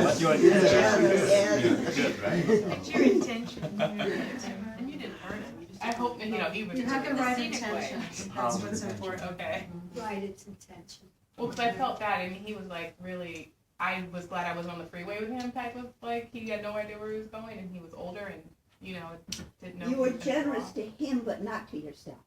What's your intention? Good, right? It's your intention. And you didn't hurt him. I hope, you know, he would You have took the it right scenic way. intentions, that's what's important. Okay. Right, it's intention. Well, because I felt bad. I mean, he was like really, I was glad I wasn't on the freeway with him type of, like, he had no idea where he was going, and he was older and, you know, didn't know. You were generous to him, but not to yourself.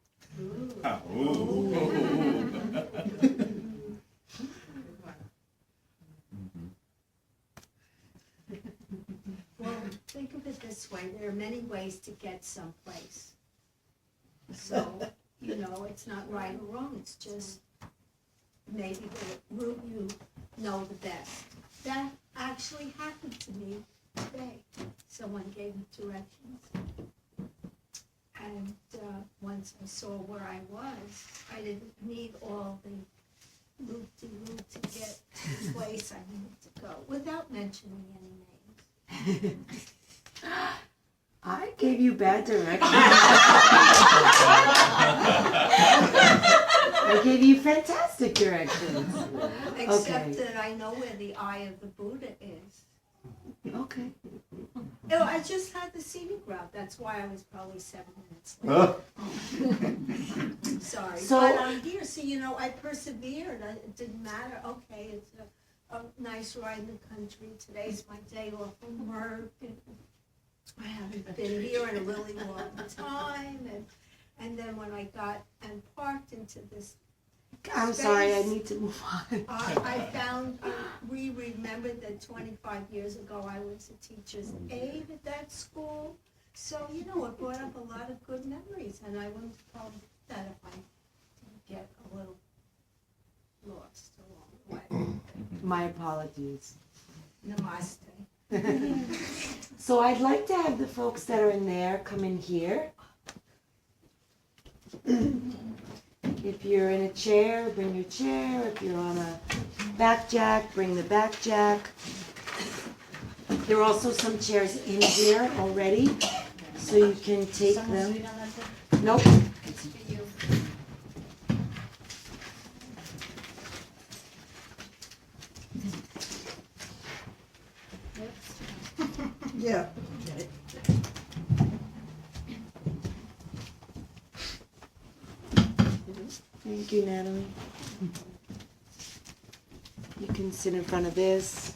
Well, think of it this way, there are many ways to get someplace. So, you know, it's not right or wrong, it's just maybe the route you know the best. That actually happened to me today. Someone gave me directions. And once I saw where I was, I didn't need all the loop-de-loop to get to the place I needed to go, without mentioning any names. I gave you bad directions. I gave you fantastic directions. Except Okay. that I know where the eye of the Buddha is. Okay. Oh, I just had the scenic route, that's why I was probably 7 minutes late. Sorry, So- but I'm here, so I persevered, it didn't matter, okay, it's a nice ride in the country, today's my day off from work, and I haven't been here in a really long time, and then when I got and parked into this I'm sorry, I space, need to move on. I found, we remembered that 25 years ago I was a teacher's aide at that school. So, it brought up a lot of good memories, and I wouldn't call that if I didn't get a little lost along the way. My apologies. Namaste. So I'd like to have the folks that are in there come in here. If you're in a chair, bring your chair. If you're on a back jack, bring the back jack. There are also some chairs in here already, so you can take them. Nope. Yeah. Thank you, Natalie. You can sit in front of this.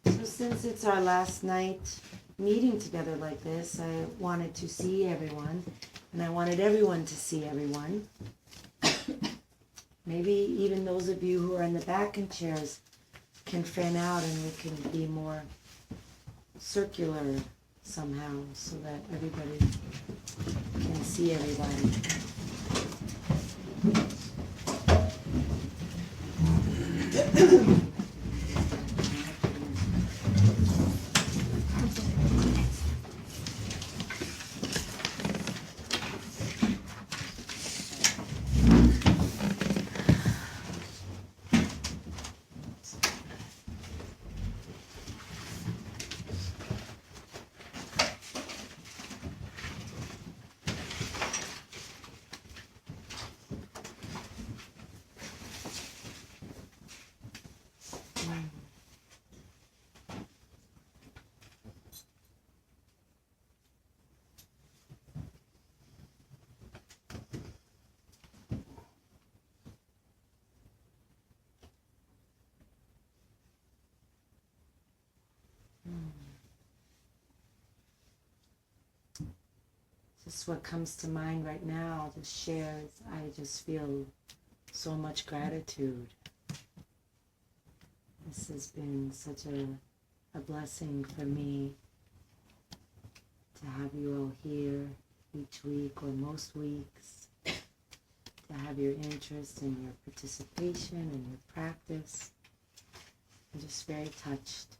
So since it's our last night meeting together like this, I wanted to see everyone, and I wanted everyone to see everyone. Maybe even those of you who are in the back in chairs can fan out and we can be more circular somehow so that everybody can see everybody. Just what comes to mind right now, the shares, I just feel so much gratitude. This has been such a blessing for me to have you all here each week or most weeks, to have your interest and your participation and your practice. I'm just very touched.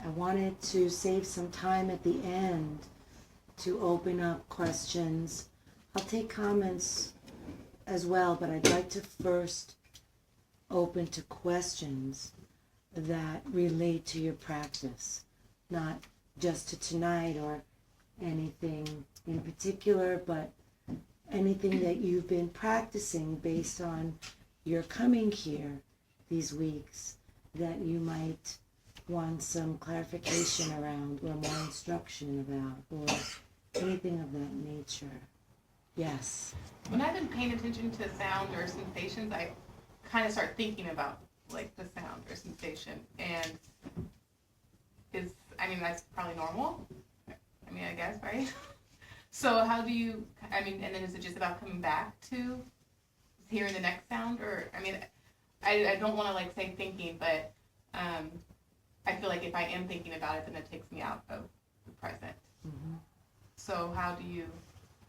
I wanted to save some time at the end to open up questions. I'll take comments as well, but I'd like to first open to questions that relate to your practice, not just to tonight or anything in particular, but anything that you've been practicing based on your coming here these weeks that you might want some clarification around or more instruction about or anything of that nature. Yes. When I've been paying attention to sound or sensations, I kind of start thinking about like the sound or sensation, and that's probably normal. I guess, right? So how do you, and then is it just about coming back to hearing the next sound, or, I don't want to like say thinking, but I feel like if I am thinking about it, then it takes me out of the present. Mm-hmm. So how do you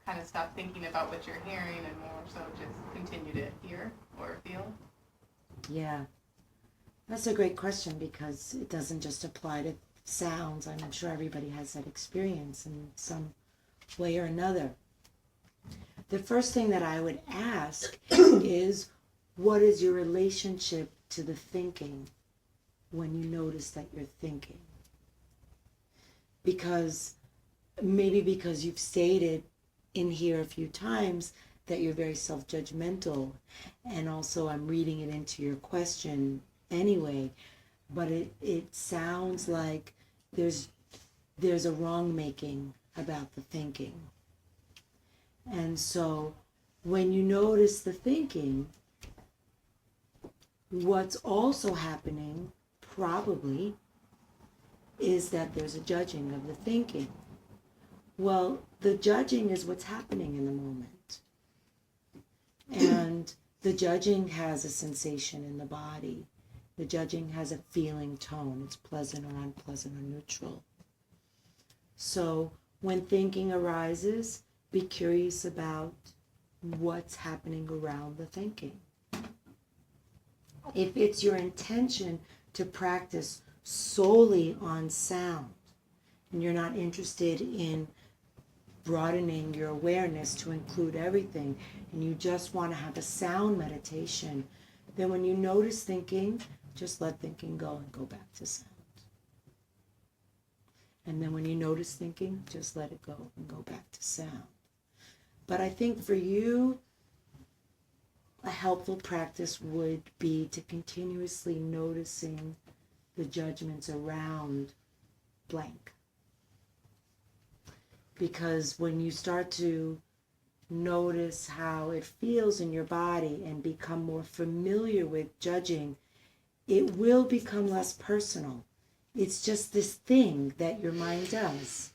kind of stop thinking about what you're hearing and more so just continue to hear or feel? Yeah. That's a great question because it doesn't just apply to sounds. I'm sure everybody has that experience in some way or another. The first thing that I would ask is, what is your relationship to the thinking when you notice that you're thinking? Because you've stated in here a few times that you're very self-judgmental, and also I'm reading it into your question anyway, but it sounds like there's a wrong making about the thinking. And so when you notice the thinking, what's also happening probably is that there's a judging of the thinking. Well, the judging is what's happening in the moment. And the judging has a sensation in the body. The judging has a feeling tone. It's pleasant or unpleasant or neutral. So when thinking arises, be curious about what's happening around the thinking. If it's your intention to practice solely on sound, and you're not interested in broadening your awareness to include everything, and you just want to have a sound meditation, then when you notice thinking, just let thinking go and go back to sound. And then when you notice thinking, just let it go and go back to sound. But I think for you, a helpful practice would be to continuously noticing the judgments around blank. Because when you start to notice how it feels in your body and become more familiar with judging, it will become less personal. It's just this thing that your mind does.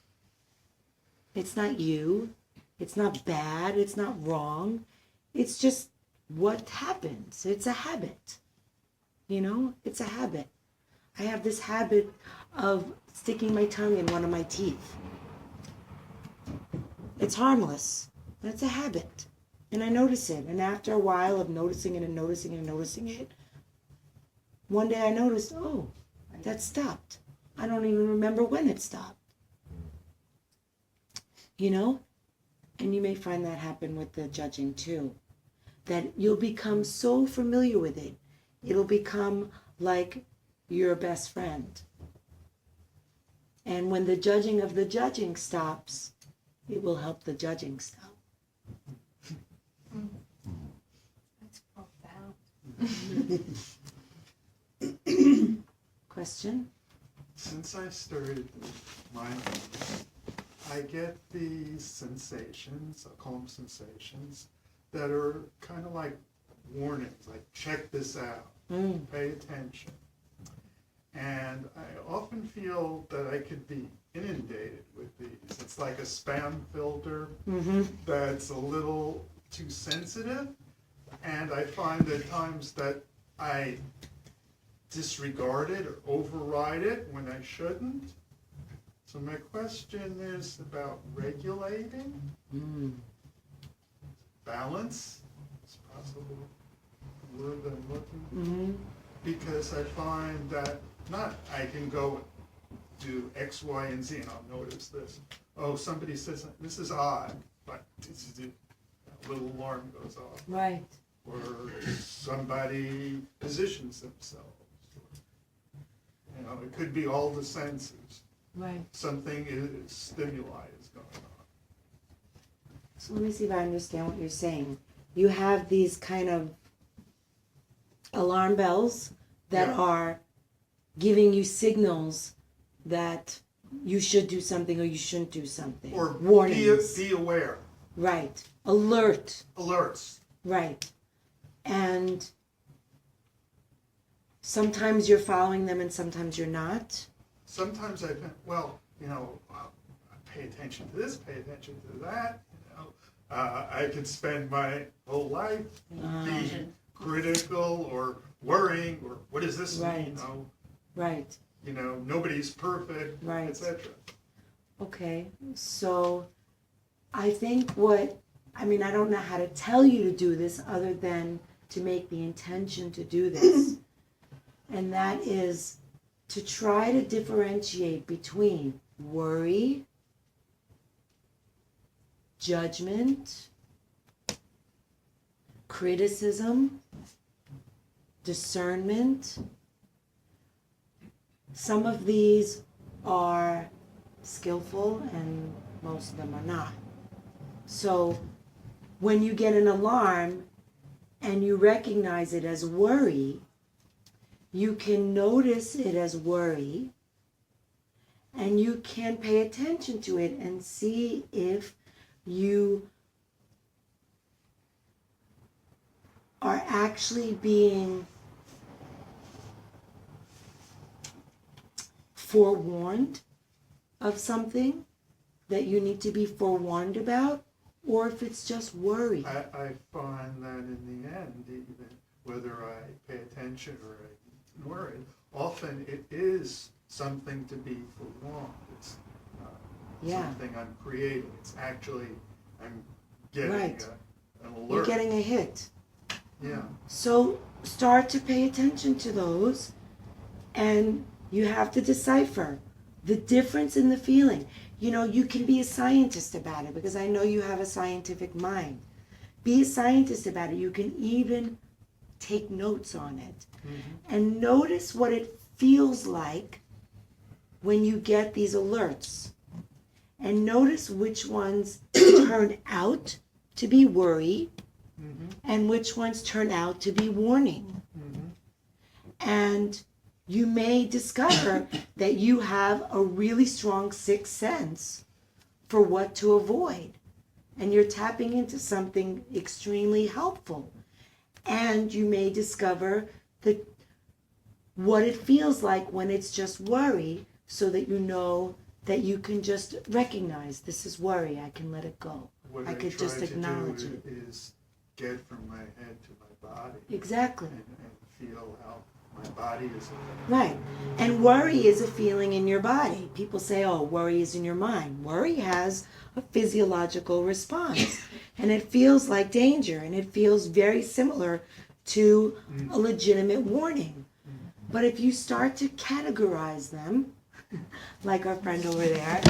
It's not you. It's not bad. It's not wrong. It's just what happens. It's a habit. You know, it's a habit. I have this habit of sticking my tongue in one of my teeth. It's harmless, but it's a habit. And I notice it. And after a while of noticing it and noticing it and noticing it, one day I noticed, oh, that stopped. I don't even remember when it stopped. You know? And you may find that happen with the judging too. That you'll become so familiar with it. It'll become like your best friend. And when the judging of the judging stops, it will help the judging stop. That's profound. Question? Since I started mindfulness, I get these sensations, I'll call them sensations, that are kind of like warnings, like check this out, pay attention. And I often feel that I could be inundated with these. It's like a spam filter that's a little too sensitive. And I find at times that I disregard it or override it when I shouldn't. So my question is about regulating. Balance is possible the word I'm looking. Because I find that not I can go do X, Y, and Z and I'll notice this. Oh, somebody says this is odd, but a little alarm goes off. Right. Or somebody positions themselves. You know, it could be all the senses. Right. Something is stimuli is going on. So let me see if I understand what you're saying. You have these kind of alarm bells that are giving you signals that you should do something or you shouldn't do something. Or warnings. Be aware. Right. Alert. Alerts. Right. And sometimes you're following them and sometimes you're not. Sometimes I think, well, you know, pay attention to this, pay attention to that. You know, I could spend my whole life being critical or worrying or what does this mean? You know, right. You know, nobody's perfect, right, etc. Okay, so I think I don't know how to tell you to do this other than to make the intention to do this. And that is to try to differentiate between worry, judgment, criticism, discernment. Some of these are skillful and most of them are not. So when you get an alarm and you recognize it as worry, you can notice it as worry and you can pay attention to it and see if you are actually being forewarned of something that you need to be forewarned about, or if it's just worry. I find that in the end, even whether I pay attention or I ignore it, often it is something to be forewarned. It's something I'm creating. It's actually, I'm getting Right. An alert. You're getting a hit. Yeah. So start to pay attention to those, and you have to decipher the difference in the feeling. You know, you can be a scientist about it because I know you have a scientific mind. Be a scientist about it. You can even take notes on it. And notice what it feels like when you get these alerts. And notice which ones turn out to be worry and which ones turn out to be warning. And you may discover that you have a really strong sixth sense for what to avoid. And you're tapping into something extremely helpful. And you may discover that what it feels like when it's just worry, so that you know that you can just recognize this is worry. I can let it go. What I could try just to acknowledge do it. is get from my head to my body. Exactly. And feel how my body is. Right. And worry is a feeling in your body. People say, oh, worry is in your mind. Worry has a physiological response. And it feels like danger. And it feels very similar to a legitimate warning. But if you start to categorize them, like our friend over there,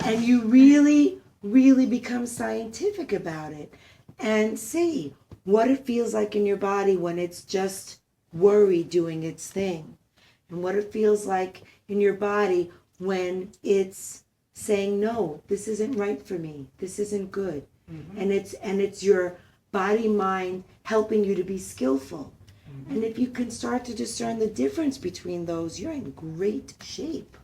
and you really, really become scientific about it and see what it feels like in your body when it's just worry doing its thing, and what it feels like in your body when it's saying, no, this isn't right for me, this isn't good. And it's your body mind helping you to be skillful. And if you can start to discern the difference between those, you're in great shape.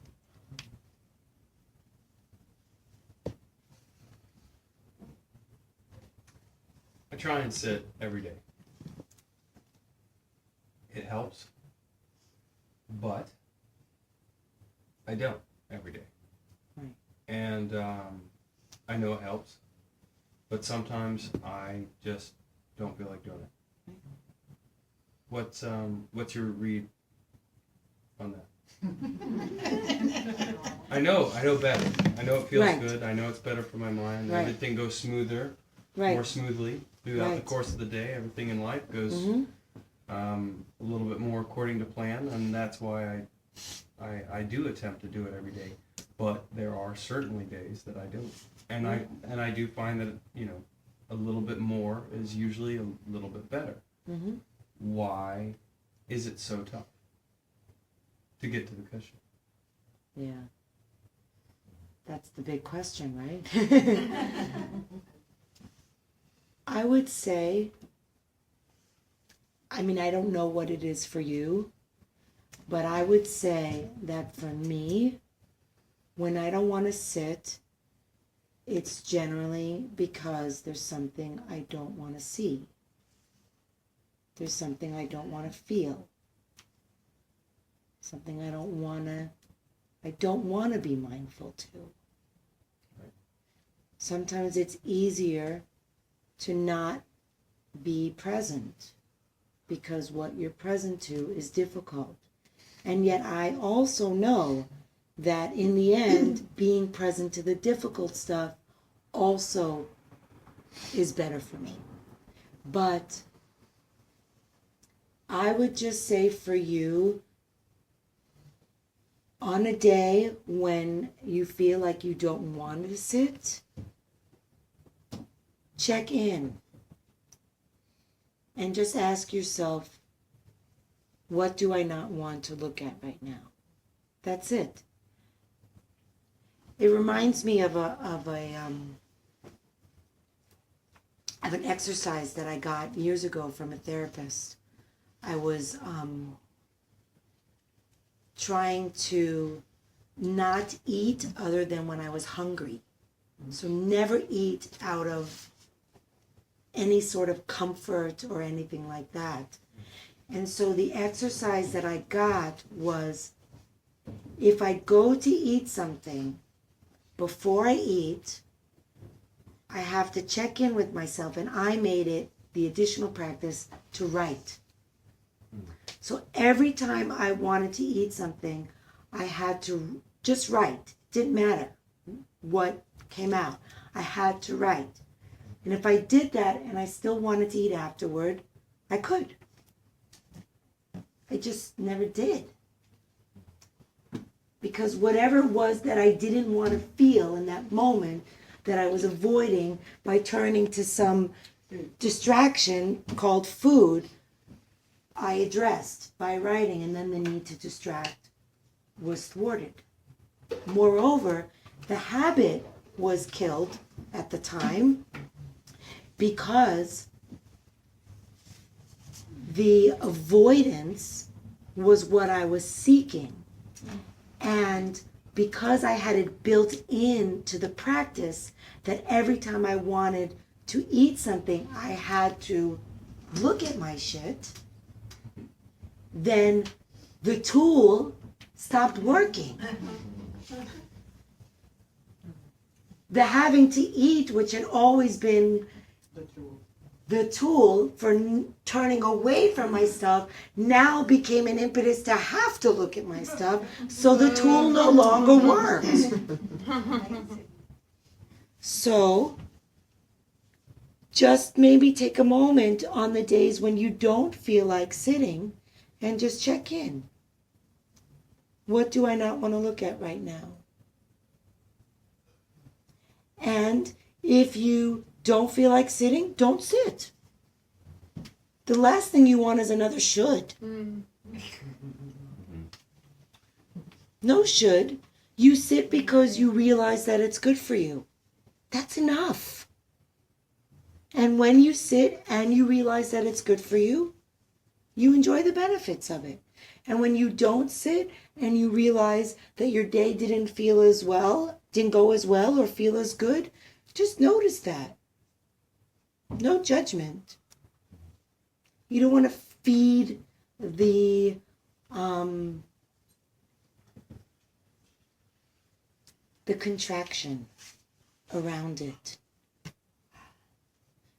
I try and sit every day. It helps, but I don't every day. Right. And I know it helps, but sometimes I just don't feel like doing it. What's your read on that? I know better. I know it feels Right. good. I know it's better for my mind. Right. Everything goes smoother, Right. more smoothly throughout the Right. course of the day. Everything in life goes a little bit more according to plan, and that's why I do attempt to do it every day. But there are certainly days that I don't, and I do find that, you know, a little bit more is usually a little bit better. Why is it so tough to get to the cushion? Yeah. That's the big question, right? I would say, I mean, I don't know what it is for you, but I would say that for me, when I don't want to sit, it's generally because there's something I don't want to see. There's something I don't want to feel. Something I don't want to be mindful to. Sometimes it's easier to not be present because what you're present to is difficult. And yet I also know that in the end, being present to the difficult stuff also is better for me. But I would just say for you on a day when you feel like you don't want to sit, check in and just ask yourself, what do I not want to look at right now? That's it. It reminds me of an exercise that I got years ago from a therapist. I was trying to not eat other than when I was hungry. So never eat out of any sort of comfort or anything like that. And so the exercise that I got was, if I go to eat something, before I eat, I have to check in with myself, and I made it the additional practice to write. So every time I wanted to eat something, I had to just write. Didn't matter what came out. I had to write. And if I did that and I still wanted to eat afterward, I could. I just never did. Because whatever it was that I didn't want to feel in that moment, that I was avoiding by turning to some distraction called food, I addressed by writing, and then the need to distract was thwarted. Moreover, the habit was killed at the time because the avoidance was what I was seeking. And because I had it built into the practice that every time I wanted to eat something, I had to look at my shit, then the tool stopped working. The having to eat, which had always been the tool for turning away from my stuff, now became an impetus to have to look at my stuff, so the tool no longer works. So, just maybe take a moment on the days when you don't feel like sitting and just check in. What do I not want to look at right now? And if you don't feel like sitting, don't sit. The last thing you want is another should. No should. You sit because you realize that it's good for you. That's enough. And when you sit and you realize that it's good for you, you enjoy the benefits of it. And when you don't sit and you realize that your day didn't go as well or feel as good, just notice that. No judgment. You don't want to feed the contraction around it.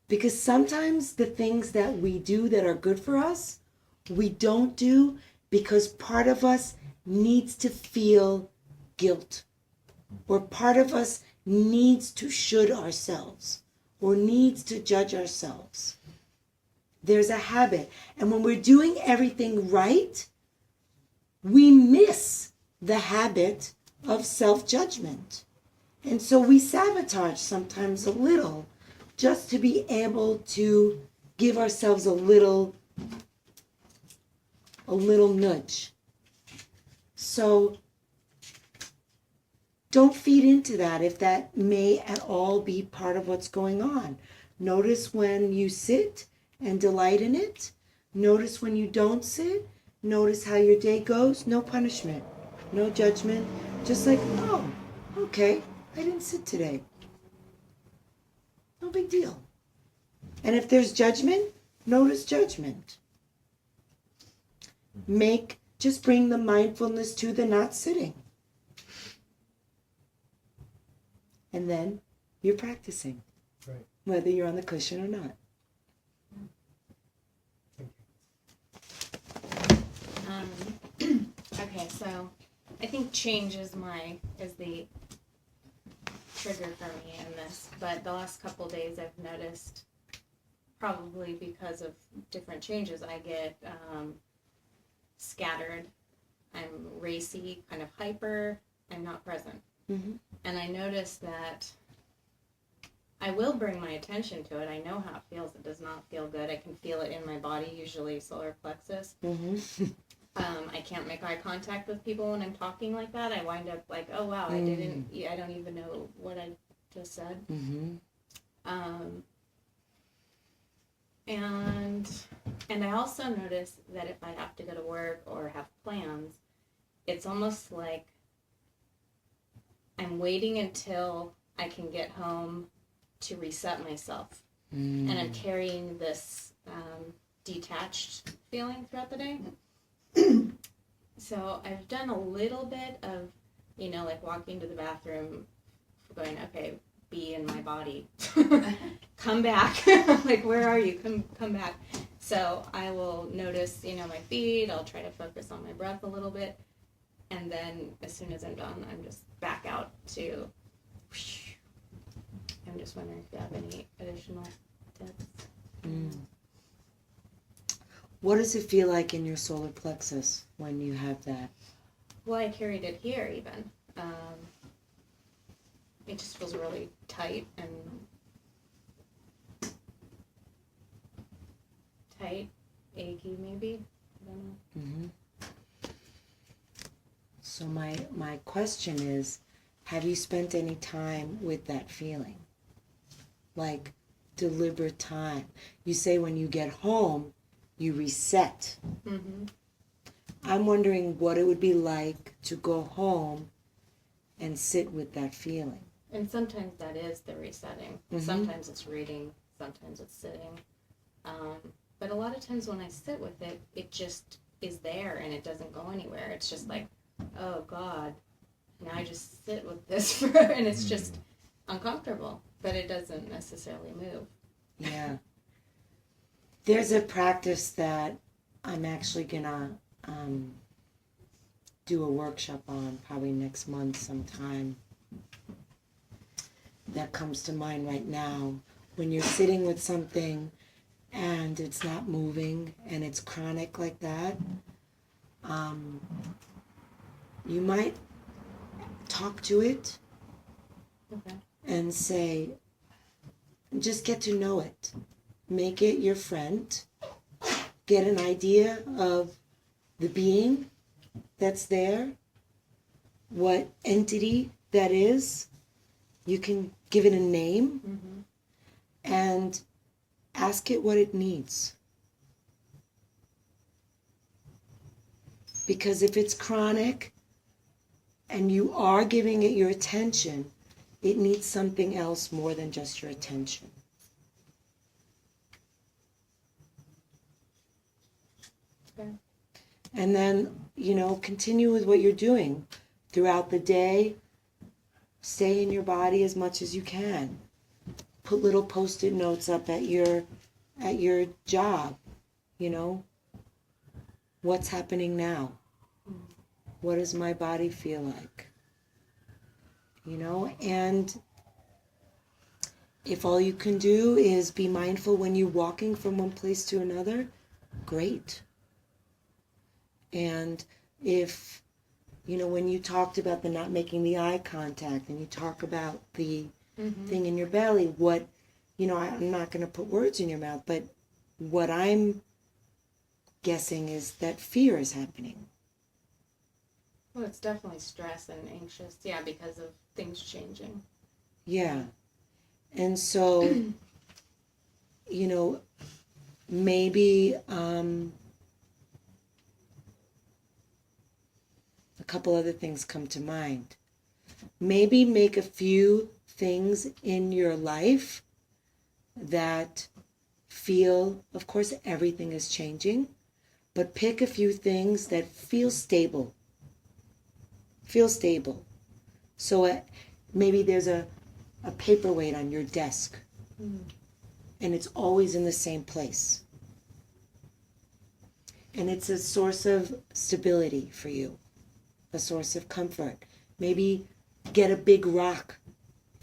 Because sometimes the things that we do that are good for us, we don't do because part of us needs to feel guilt, or part of us needs to should ourselves, or needs to judge ourselves. There's a habit. And when we're doing everything right, we miss the habit of self-judgment. And so we sabotage sometimes a little, just to be able to give ourselves a little nudge. So don't feed into that if that may at all be part of what's going on. Notice when you sit and delight in it. Notice when you don't sit. Notice how your day goes. No punishment, no judgment. Just like, oh, okay, I didn't sit today. No big deal. And if there's judgment, notice judgment. Just bring the mindfulness to the not sitting. And then you're practicing, right, whether you're on the cushion or not. Okay, so I think change is the trigger for me in this, but the last couple of days I've noticed, probably because of different changes, I get scattered I'm racy, kind of hyper, I'm not present. Mm-hmm. And I noticed that I will bring my attention to it. I know how it feels. It does not feel good. I can feel it in my body, usually solar plexus. Mm-hmm. I can't make eye contact with people when I'm talking like that. I wind up like, oh wow, I don't even know what I just said. Mm-hmm. And I also notice that if I have to go to work or have plans, it's almost like I'm waiting until I can get home to reset myself. And I'm carrying this detached feeling throughout the day. So I've done a little bit of, like walking to the bathroom, going, okay, be in my body. Come back. Like, where are you? Come back. So I will notice, my feet. I'll try to focus on my breath a little bit. And then as soon as I'm done, I'm just back out to... I'm just wondering if you have any additional tips. What does it feel like in your solar plexus when you have that? Well, I carried it here even. It just feels really tight, achy maybe. I don't know. Mm-hmm. So my question is, have you spent any time with that feeling? Like deliberate time. You say when you get home, you reset. Mm-hmm. I'm wondering what it would be like to go home and sit with that feeling. And sometimes that is the resetting. Mm-hmm. Sometimes it's reading, sometimes it's sitting. But a lot of times when I sit with it, it just is there and it doesn't go anywhere. It's just like, oh God, now I just sit with this and it's just uncomfortable, but it doesn't necessarily move. Yeah. There's a practice that I'm actually gonna do a workshop on probably next month sometime that comes to mind right now. When you're sitting with something and it's not moving and it's chronic like that, you might talk to it and say, just get to know it. Make it your friend. Get an idea of the being that's there, what entity that is. You can give it a name and ask it what it needs. Because if it's chronic and you are giving it your attention, it needs something else more than just your attention. Okay. And then, continue with what you're doing throughout the day. Stay in your body as much as you can. Put little Post-it notes up at your job, What's happening now? What does my body feel like? And if all you can do is be mindful when you're walking from one place to another, great. And if, when you talked about the not making the eye contact and you talk about the thing in your belly, what, I'm not going to put words in your mouth, but what I'm guessing is that fear is happening. Well, it's definitely stress and anxious, because of things changing. Yeah. And so, maybe a couple other things come to mind. Maybe make a few things in your life that feel, of course, everything is changing, but pick a few things that feel stable. Feel stable. So maybe there's a paperweight on your desk, and it's always in the same place. And it's a source of stability for you, a source of comfort. Maybe get a big rock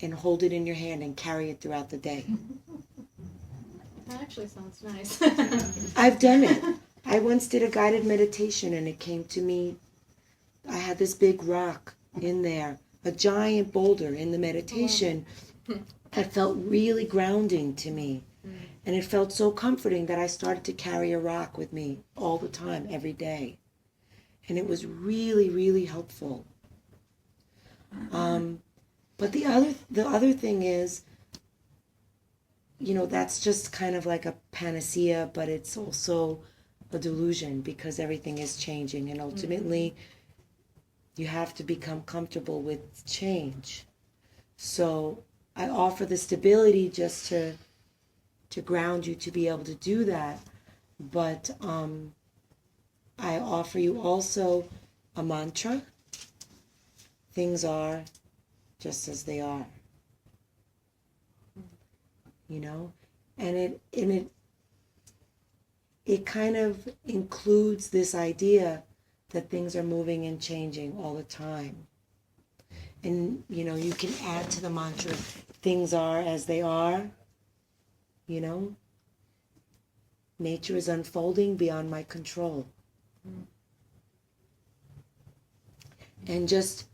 and hold it in your hand and carry it throughout the day. That actually sounds nice. I've done it. I once did a guided meditation and it came to me I had this big rock in there, a giant boulder in the meditation. It felt really grounding to me. And it felt so comforting that I started to carry a rock with me all the time, every day. And it was really, really helpful. But the other thing is, that's just kind of like a panacea, but it's also a delusion because everything is changing. And ultimately, you have to become comfortable with change. So I offer the stability just to ground you to be able to do that. But I offer you also a mantra. Things are just as they are. And it kind of includes this idea that things are moving and changing all the time. And, you can add to the mantra, things are as they are, Nature is unfolding beyond my control. And just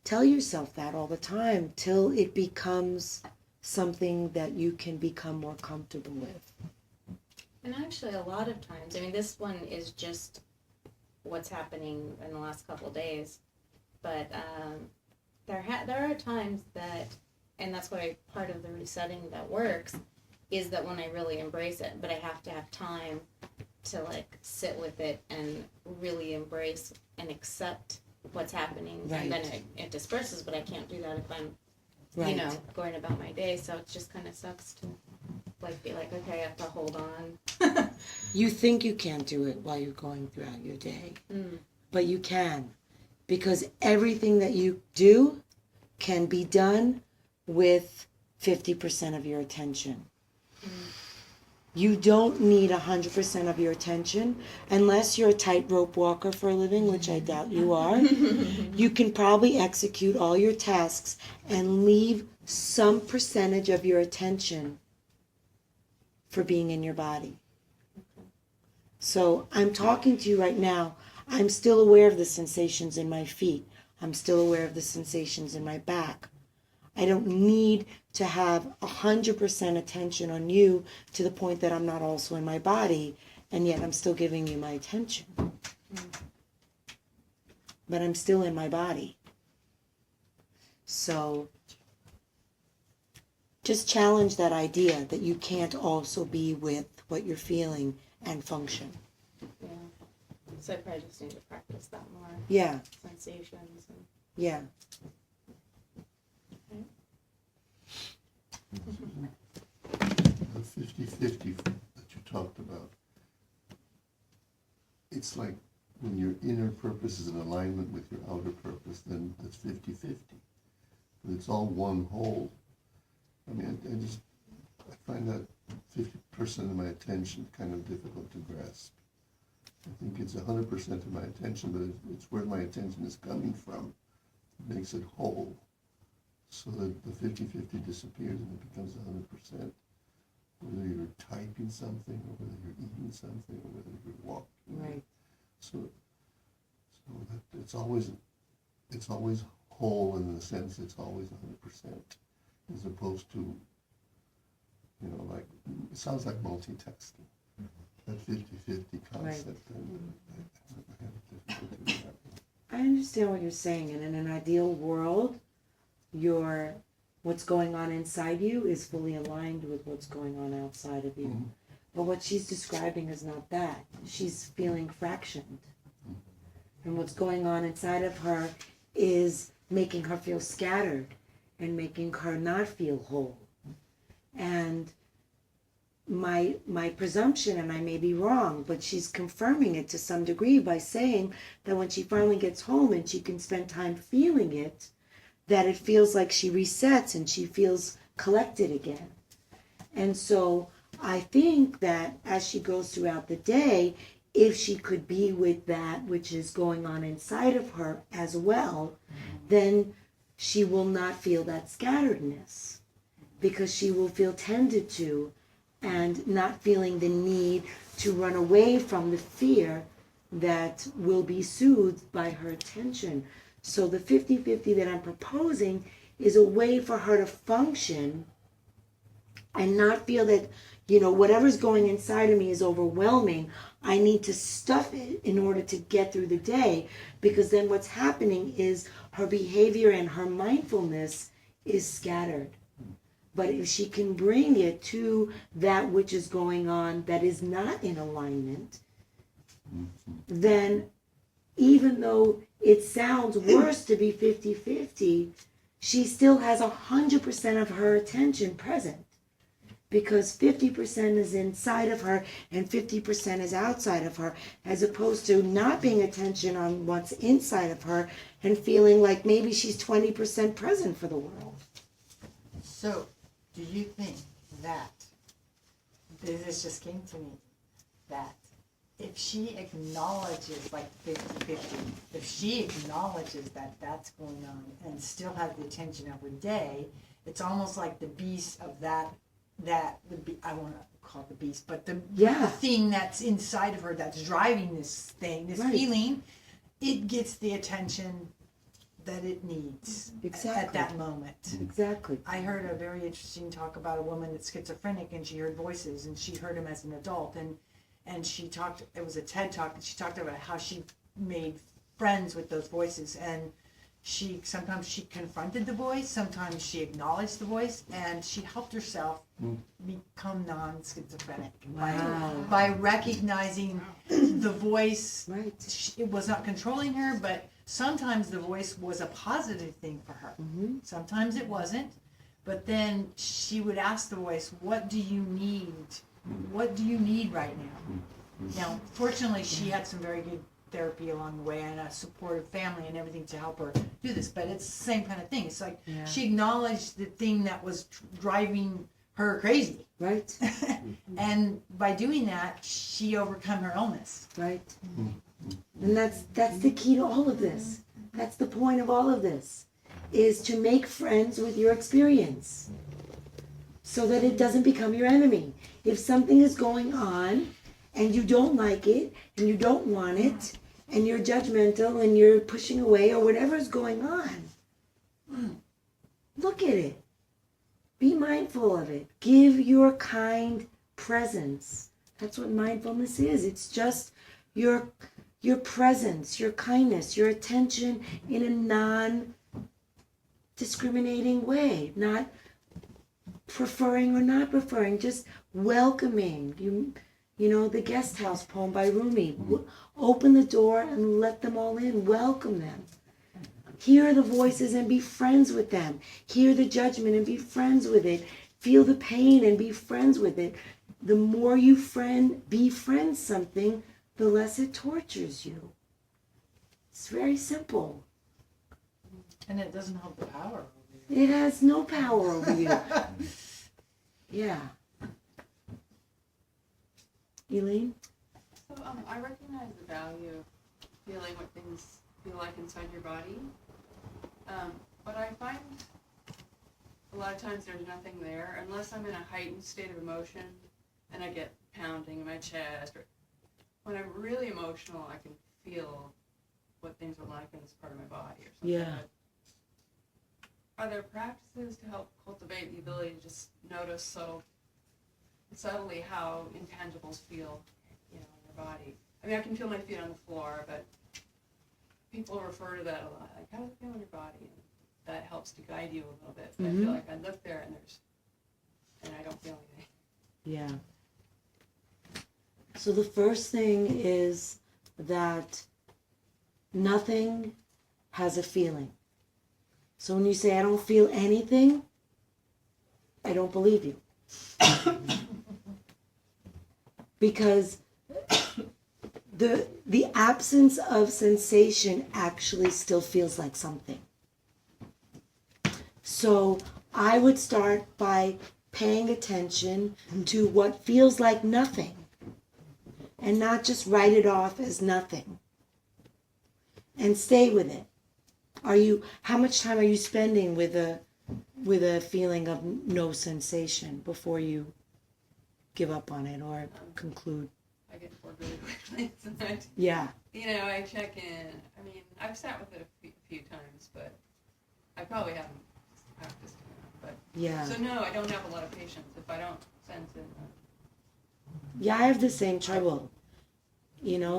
tell yourself that all the time till it becomes something that you can become more comfortable with. And actually, a lot of times, this one is just what's happening in the last couple of days, but there are times that, and that's why part of the resetting that works, is that when I really embrace it, but I have to have time to sit with it and really embrace and accept what's happening, Right. And then it disperses, but I can't do that if I'm, Right. going about my day, so it just kind of sucks to be like, okay, I have to hold on. You think you can't do it while you're going throughout your day, but you can, because everything that you do can be done with 50% of your attention. You don't need 100% of your attention unless you're a tightrope walker for a living, which I doubt you are. You can probably execute all your tasks and leave some percentage of your attention for being in your body. So I'm talking to you right now. I'm still aware of the sensations in my feet. I'm still aware of the sensations in my back. I don't need to have 100% attention on you to the point that I'm not also in my body, and yet I'm still giving you my attention. But I'm still in my body. So just challenge that idea that you can't also be with what you're feeling and function. Yeah. So I probably just need to practice that more. Yeah. Sensations. Yeah. The 50-50 that you talked about, it's like when your inner purpose is in alignment with your outer purpose, then it's 50-50. But it's all one whole. I find that 50% of my attention kind of difficult to grasp. I think it's 100% of my attention, but it's where my attention is coming from. It makes it whole. So that the 50-50 disappears and it becomes 100%. Whether you're typing something, or whether you're eating something, or whether you're walking. Right. So that it's always whole in the sense it's always 100%, as opposed to, it sounds like multitasking. That 50-50 concept. Right. I have difficulty with that. I understand what you're saying, and in an ideal world, what's going on inside you is fully aligned with what's going on outside of you. Mm-hmm. But what she's describing is not that. She's feeling fractioned. And what's going on inside of her is making her feel scattered and making her not feel whole. And my presumption, and I may be wrong, but she's confirming it to some degree by saying that when she finally gets home and she can spend time feeling it, that it feels like she resets and she feels collected again. And so I think that as she goes throughout the day, if she could be with that which is going on inside of her as well, then she will not feel that scatteredness, because she will feel tended to and not feeling the need to run away from the fear that will be soothed by her attention. So the 50-50 that I'm proposing is a way for her to function and not feel that, whatever's going inside of me is overwhelming. I need to stuff it in order to get through the day, because then what's happening is her behavior and her mindfulness is scattered. But if she can bring it to that which is going on that is not in alignment, then even though it sounds worse to be 50-50, she still has 100% of her attention present, because 50% is inside of her and 50% is outside of her, as opposed to not paying attention on what's inside of her and feeling like maybe she's 20% present for the world. So, do you think that, this just came to me, that if she acknowledges, like 50-50, if she acknowledges that that's going on and still has the attention of her day, it's almost like the beast of that would be, I want to call it the beast, but the thing that's inside of her that's driving this thing, this feeling, it gets the attention that it needs at that moment. Exactly. I heard a very interesting talk about a woman that's schizophrenic, and she heard voices, and she heard them as an adult, and she talked, it was a TED Talk, and she talked about how she made friends with those voices, and sometimes she confronted the voice, sometimes she acknowledged the voice, and she helped herself become non-schizophrenic by recognizing the voice. Right. It was not controlling her, but sometimes the voice was a positive thing for her. Sometimes it wasn't, but then she would ask the voice, what do you need? What do you need right now? Now, fortunately, she had some very good therapy along the way and a supportive family and everything to help her do this, but it's the same kind of thing. It's like she acknowledged the thing that was driving her crazy. Right. And by doing that, she overcome her illness. Right. And that's the key to all of this. That's the point of all of this, is to make friends with your experience so that it doesn't become your enemy. If something is going on and you don't like it and you don't want it and you're judgmental and you're pushing away or whatever is going on, look at it. Be mindful of it. Give your kind presence. That's what mindfulness is. It's just your presence, your kindness, your attention in a non-discriminating way, not preferring or not preferring, just welcoming. You know, the Guest House poem by Rumi. Open the door and let them all in. Welcome them. Hear the voices and be friends with them. Hear the judgment and be friends with it. Feel the pain and be friends with it. The more you befriend something, the less it tortures you. It's very simple. And it doesn't have the power over you. It has no power over you. Yeah. Elaine? So I recognize the value of feeling what things feel like inside your body. But I find a lot of times there's nothing there unless I'm in a heightened state of emotion and I get pounding in my chest. Or when I'm really emotional, I can feel what things are like in this part of my body or something. Yeah. But are there practices to help cultivate the ability to just notice so subtly how intangibles feel, in your body? I mean, I can feel my feet on the floor, but people refer to that a lot. Like, how does it feel in your body? And that helps to guide you a little bit. But I feel like I look there and I don't feel anything. Yeah. So the first thing is that nothing has a feeling. So when you say, I don't feel anything, I don't believe you. Because the absence of sensation actually still feels like something. So I would start by paying attention to what feels like nothing and not just write it off as nothing. And stay with it. How much time are you spending with a feeling of no sensation before you give up on it or conclude? I get bored really quickly. So Yeah. I check in. I mean, I've sat with it a few times, but I probably haven't practiced enough. But Yeah. so no, I don't have a lot of patience if I don't sense it. Yeah, I have the same trouble.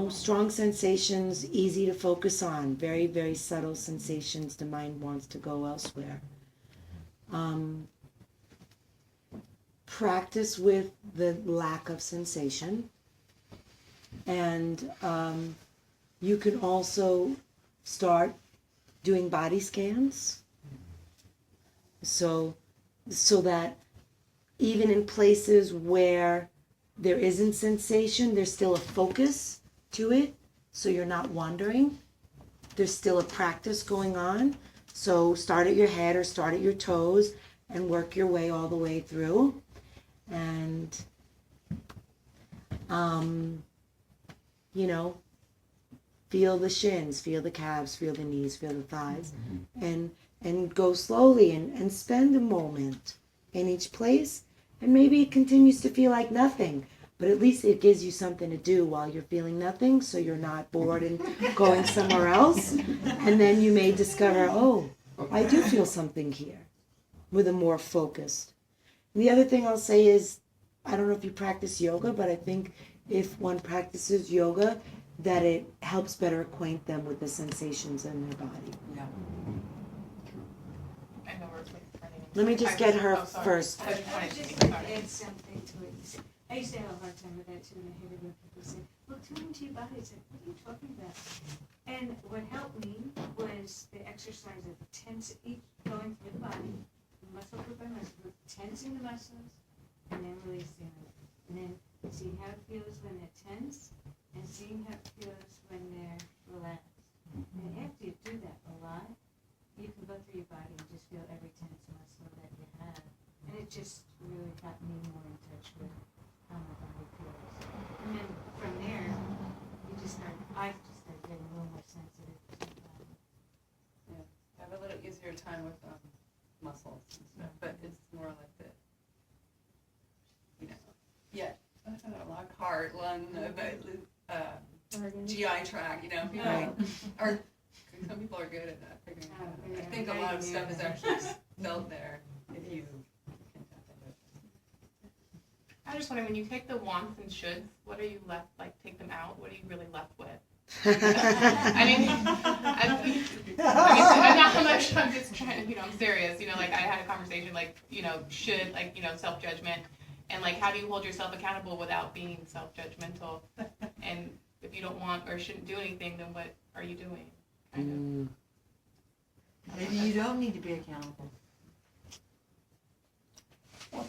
Strong sensations, easy to focus on. Very, very subtle sensations, the mind wants to go elsewhere. Practice with the lack of sensation. And you can also start doing body scans. So that even in places where there isn't sensation, there's still a focus to it, so you're not wandering. There's still a practice going on. So start at your head or start at your toes and work your way all the way through. And, feel the shins, feel the calves, feel the knees, feel the thighs, and go slowly and spend a moment in each place. And maybe it continues to feel like nothing, but at least it gives you something to do while you're feeling nothing, so you're not bored and going somewhere else. And then you may discover, oh, I do feel something here, with a more focused. And the other thing I'll say is, I don't know if you practice yoga, but I think if one practices yoga, that it helps better acquaint them with the sensations in their body. Yeah. I know we're running. Let me just get her first. I just like to add something to it. I used to have a hard time with that too, and I hated when people say, "Well, tune into your body." I said, "What are you talking about?" And what helped me was the exercise of going through the body, muscle group by muscle, tensing the muscles, and then releasing them, and then seeing how it feels when they're tense, and seeing how it feels when they're relaxed. And after you do that a lot, you can go through your body and just feel every tense muscle that you have. And it just really got me more in touch with how my body feels. And then from there, I just started getting a little more sensitive to my body. Yeah, I have a little easier time with muscles and stuff, but it's more like the, I don't know, like heart, lung, GI tract, people are, some people are good at that, figuring it out. I think a lot of stuff is actually felt there if you can tap into it. I just wondering, when you take the wants and shoulds, what are you left, take them out, what are you really left with? I'm just trying, I'm serious, I had a conversation, should, self-judgment, and how do you hold yourself accountable without being self-judgmental? And if you don't want or shouldn't do anything, then what are you doing? Kind of. Maybe you don't need to be accountable. You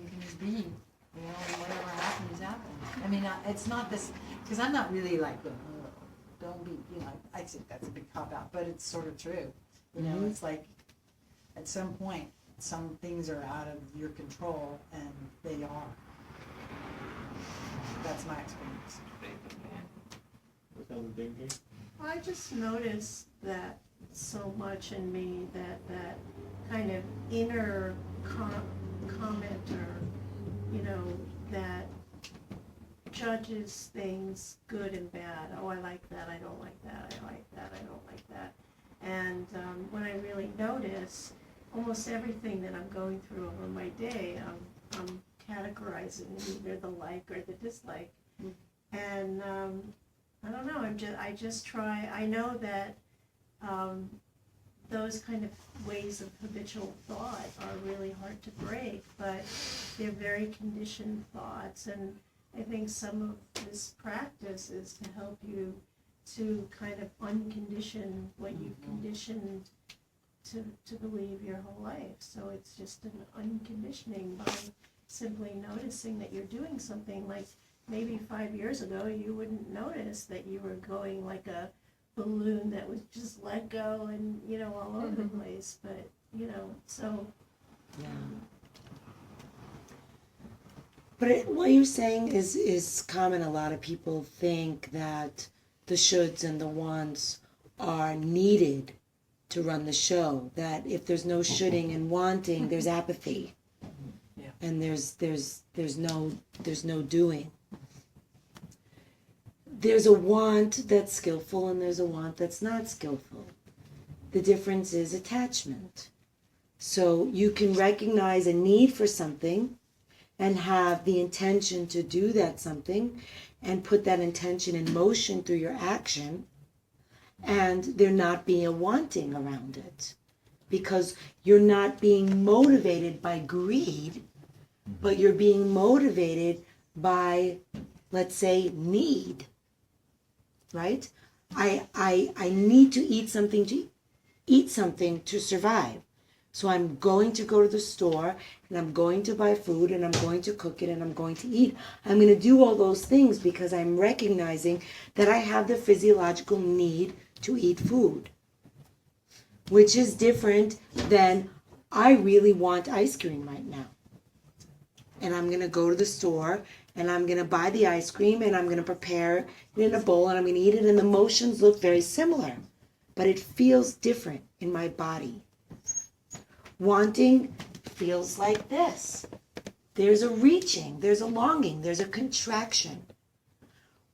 can just be, whatever happens, happens. I mean, it's not this, because I'm not really don't be, I think that's a big cop-out, but it's sort of true. It's like, at some point, some things are out of your control, and they are. That's my experience. I just noticed that so much in me, that kind of inner commenter, that judges things good and bad. Oh, I like that, I don't like that, I like that, I don't like that. And when I really notice, almost everything that I'm going through over my day, I'm categorizing either the like or the dislike. And I don't know, I just try, I know that those kind of ways of habitual thought are really hard to break, but they're very conditioned thoughts, and I think some of this practice is to help you to kind of uncondition what you've conditioned to believe your whole life. So it's just an unconditioning by simply noticing that you're doing something. Like maybe 5 years ago you wouldn't notice that you were going like a balloon that was just let go and all over the place, but so yeah. But what you're saying is common. A lot of people think that the shoulds and the wants are needed to run the show, that if there's no shoulding and wanting, there's apathy. Yeah. And there's no doing. there's a want that's skillful and there's a want that's not skillful. The difference is attachment. So you can recognize a need for something and have the intention to do that something and put that intention in motion through your action, and there not being a wanting around it because you're not being motivated by greed, but you're being motivated by, let's say, need, right? I need to eat something to survive. So I'm going to go to the store and I'm going to buy food and I'm going to cook it and I'm going to eat. I'm going to do all those things because I'm recognizing that I have the physiological need to eat food, which is different than I really want ice cream right now. And I'm going to go to the store and I'm going to buy the ice cream and I'm going to prepare it in a bowl and I'm going to eat it, and the motions look very similar, but it feels different in my body. Wanting feels like this. There's a reaching, there's a longing, there's a contraction.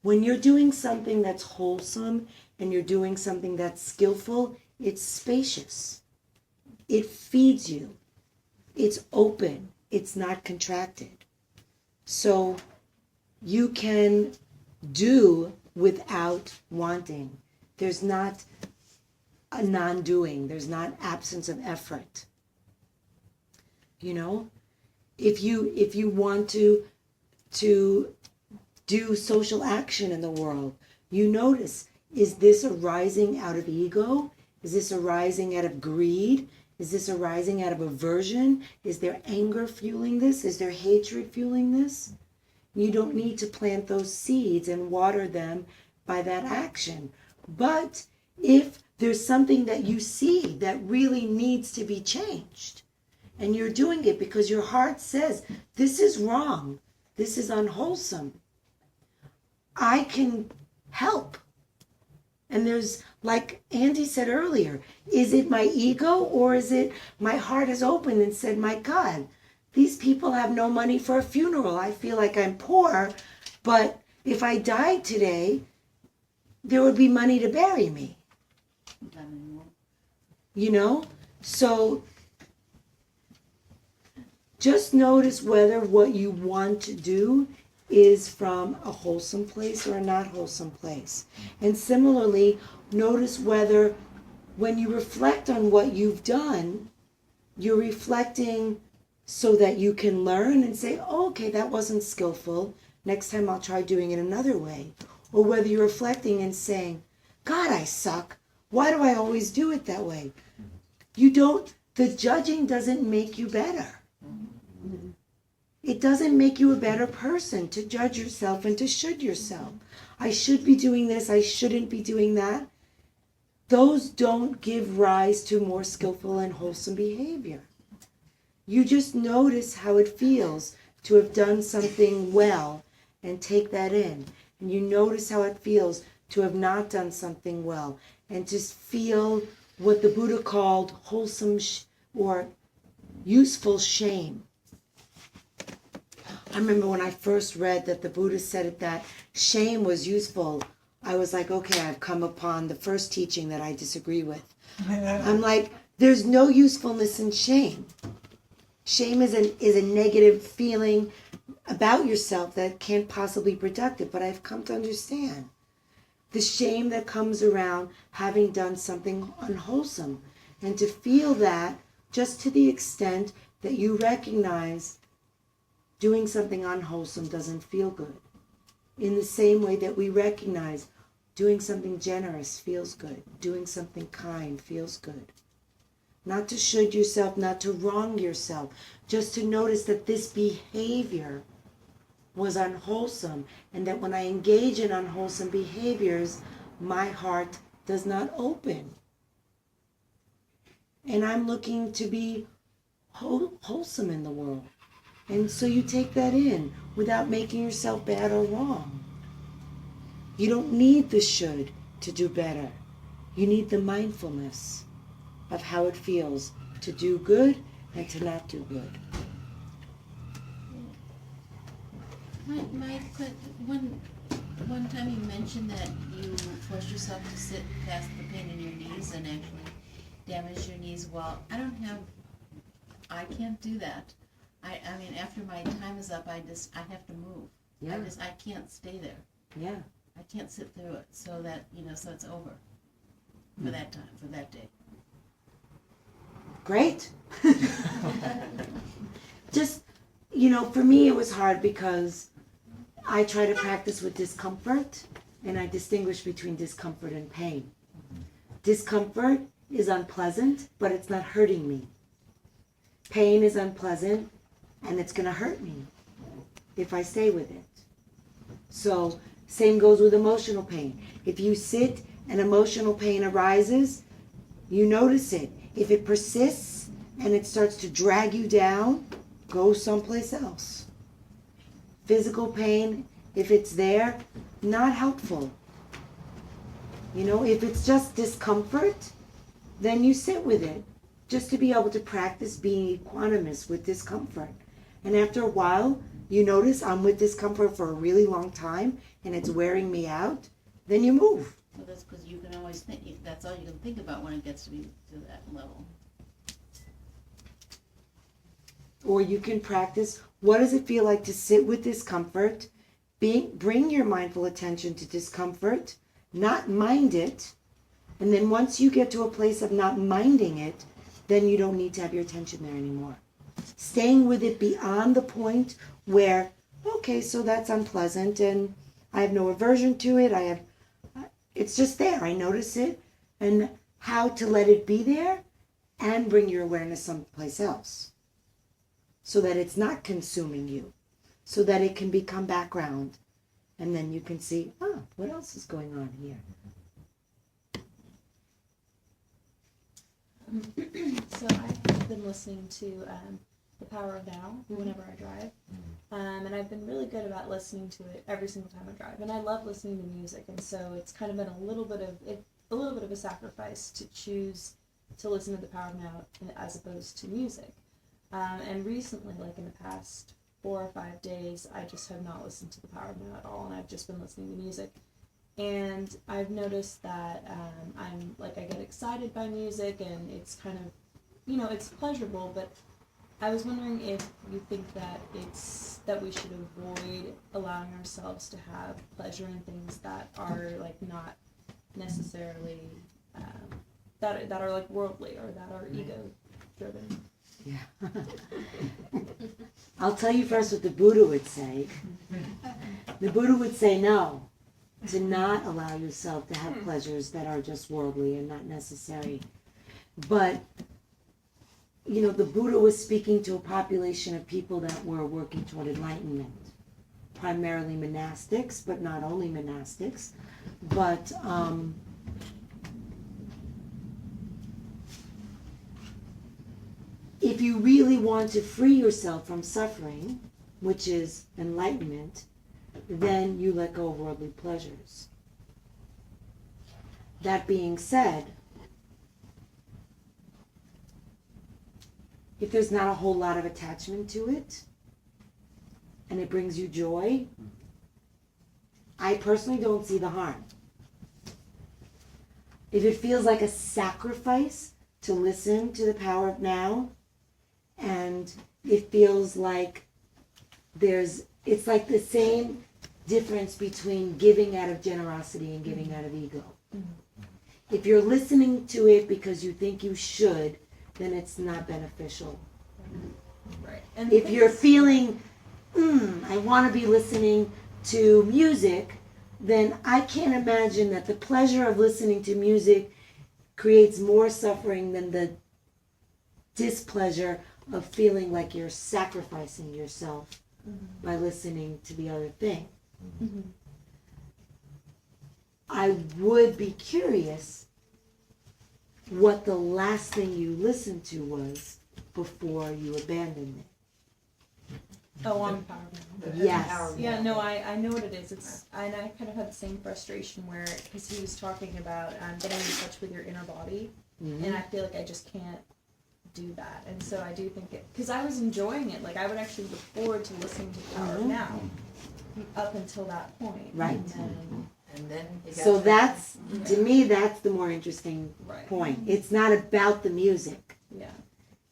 When you're doing something that's wholesome and you're doing something that's skillful, it's spacious. It feeds you. It's open. It's not contracted. So you can do without wanting. There's not a non-doing. There's not absence of effort. You know, if you want to do social action in the world, you notice, is this arising out of ego? Is this arising out of greed? Is this arising out of aversion? Is there anger fueling this? Is there hatred fueling this? You don't need to plant those seeds and water them by that action. But if there's something that you see that really needs to be changed, and you're doing it because your heart says, this is wrong, this is unwholesome, I can help. And there's, like Andy said earlier, is it my ego or is it my heart is open and said, my God, these people have no money for a funeral. I feel like I'm poor, but if I died today, there would be money to bury me. You know? So just notice whether what you want to do is from a wholesome place or a not wholesome place. And similarly, notice whether when you reflect on what you've done, you're reflecting so that you can learn and say, oh, okay, that wasn't skillful. Next time I'll try doing it another way. Or whether you're reflecting and saying, God, I suck. Why do I always do it that way? The judging doesn't make you better. It doesn't make you a better person to judge yourself and to should yourself. I should be doing this, I shouldn't be doing that. Those don't give rise to more skillful and wholesome behavior. You just notice how it feels to have done something well and take that in. And you notice how it feels to have not done something well and just feel what the Buddha called wholesome or useful shame. I remember when I first read that the Buddha said that shame was useful, I was like, okay, I've come upon the first teaching that I disagree with. I'm like, there's no usefulness in shame. Shame is a negative feeling about yourself that can't possibly be productive, but I've come to understand the shame that comes around having done something unwholesome, and to feel that just to the extent that you recognize doing something unwholesome doesn't feel good. In the same way that we recognize doing something generous feels good, doing something kind feels good. Not to should yourself, not to wrong yourself, just to notice that this behavior was unwholesome, and that when I engage in unwholesome behaviors, my heart does not open. And I'm looking to be wholesome in the world. And so you take that in without making yourself bad or wrong. You don't need the should to do better. You need the mindfulness of how it feels to do good and to not do good. One One time you mentioned that you forced yourself to sit past the pain in your knees and actually damaged your knees. Well, I can't do that. I mean, after my time is up, I have to move. Yeah. I can't stay there. Yeah. I can't sit through it so that, so it's over for that time, for that day. Great. Just, for me it was hard because I try to practice with discomfort, and I distinguish between discomfort and pain. Discomfort is unpleasant, but it's not hurting me. Pain is unpleasant, and it's going to hurt me if I stay with it. So, same goes with emotional pain. If you sit and emotional pain arises, you notice it. If it persists and it starts to drag you down, go someplace else. Physical pain, if it's there, not helpful. If it's just discomfort, then you sit with it, just to be able to practice being equanimous with discomfort. And after a while, you notice I'm with discomfort for a really long time and it's wearing me out, then you move. Well, that's because you can always think, that's all you can think about when it gets to that level. Or you can practice, what does it feel like to sit with discomfort? Bring your mindful attention to discomfort, not mind it. And then once you get to a place of not minding it, then you don't need to have your attention there anymore. Staying with it beyond the point where, okay, so that's unpleasant and I have no aversion to it. It's just there. I notice it, and how to let it be there and bring your awareness someplace else so that it's not consuming you, so that it can become background. And then you can see, what else is going on here? So I've been listening to The Power of Now whenever I drive, and I've been really good about listening to it every single time I drive. And I love listening to music, and so it's kind of been a little bit of a sacrifice to choose to listen to The Power of Now as opposed to music. And recently, like in the past 4 or 5 days, I just have not listened to The Power of Now at all, and I've just been listening to music. And I've noticed that I get excited by music, and it's kind of, it's pleasurable, but I was wondering if you think that that we should avoid allowing ourselves to have pleasure in things that are not necessarily that are worldly or that are ego driven. Yeah. I'll tell you first what the Buddha would say. The Buddha would say no, to not allow yourself to have pleasures that are just worldly and not necessary. But the Buddha was speaking to a population of people that were working toward enlightenment, primarily monastics, but not only monastics. But if you really want to free yourself from suffering, which is enlightenment, then you let go of worldly pleasures. That being said, if there's not a whole lot of attachment to it, and it brings you joy, I personally don't see the harm. If it feels like a sacrifice to listen to The Power of Now, and it feels like it's like the same difference between giving out of generosity and giving out of ego. If you're listening to it because you think you should, then it's not beneficial. Right. And if you're feeling, I want to be listening to music, then I can't imagine that the pleasure of listening to music creates more suffering than the displeasure of feeling like you're sacrificing yourself by listening to the other thing. I would be curious what the last thing you listened to was before you abandoned it. Oh, on Power Now. Yes. Yeah, no, I know what it is. And I kind of had the same frustration because he was talking about getting in touch with your inner body, and I feel like I just can't do that. And so I do think because I was enjoying it, like I would actually look forward to listening to Power of Now up until that point. Right. And then you got So to- that's, to me, that's the more interesting Right. point. It's not about the music. Yeah.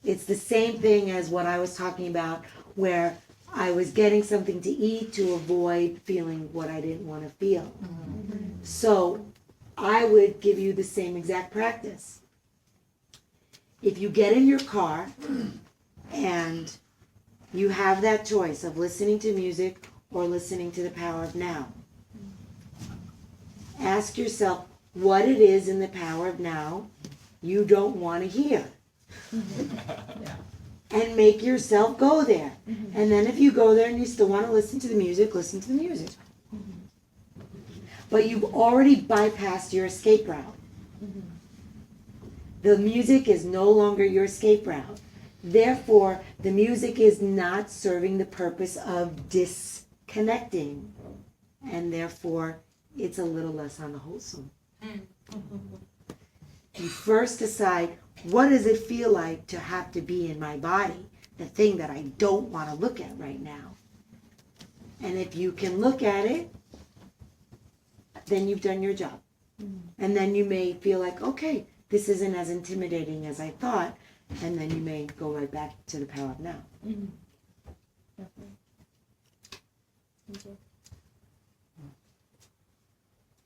It's the same thing as what I was talking about, where I was getting something to eat to avoid feeling what I didn't want to feel. So I would give you the same exact practice. If you get in your car and you have that choice of listening to music or listening to the Power of Now, ask yourself what it is in the Power of Now you don't want to hear. And make yourself go there. And then if you go there and you still want to listen to the music, listen to the music. But you've already bypassed your escape route. The music is no longer your escape route. Therefore, the music is not serving the purpose of disconnecting. And therefore, it's a little less unwholesome. You first decide, what does it feel like to have to be in my body? The thing that I don't want to look at right now. And if you can look at it, then you've done your job. And then you may feel like, okay, this isn't as intimidating as I thought. And then you may go right back to the Power of Now.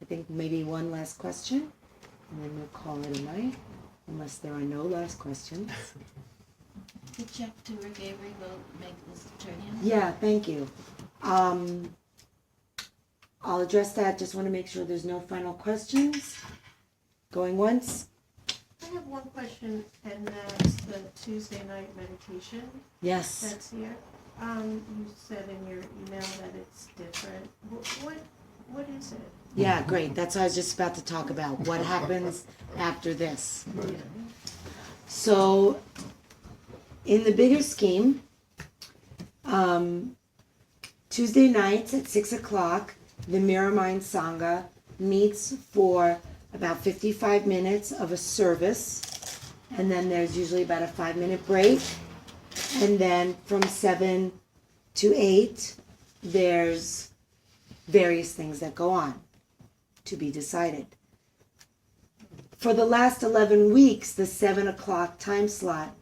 I think maybe one last question, and then we'll call it a night, unless there are no last questions. The check to Rick Avery will make this turn in? Yeah, thank you. I'll address that. Just want to make sure there's no final questions. Going once? I have one question, and that's the Tuesday night meditation. Yes. That's here. You said in your email that it's different. What is it? Yeah, great. That's what I was just about to talk about. What happens after this? So, in the bigger scheme, Tuesday nights at 6 o'clock, the Mirror Mind Sangha meets for about 55 minutes of a service, and then there's usually about a 5-minute break, and then from 7 to 8, there's various things that go on to be decided. For the last 11 weeks, the 7 o'clock time slot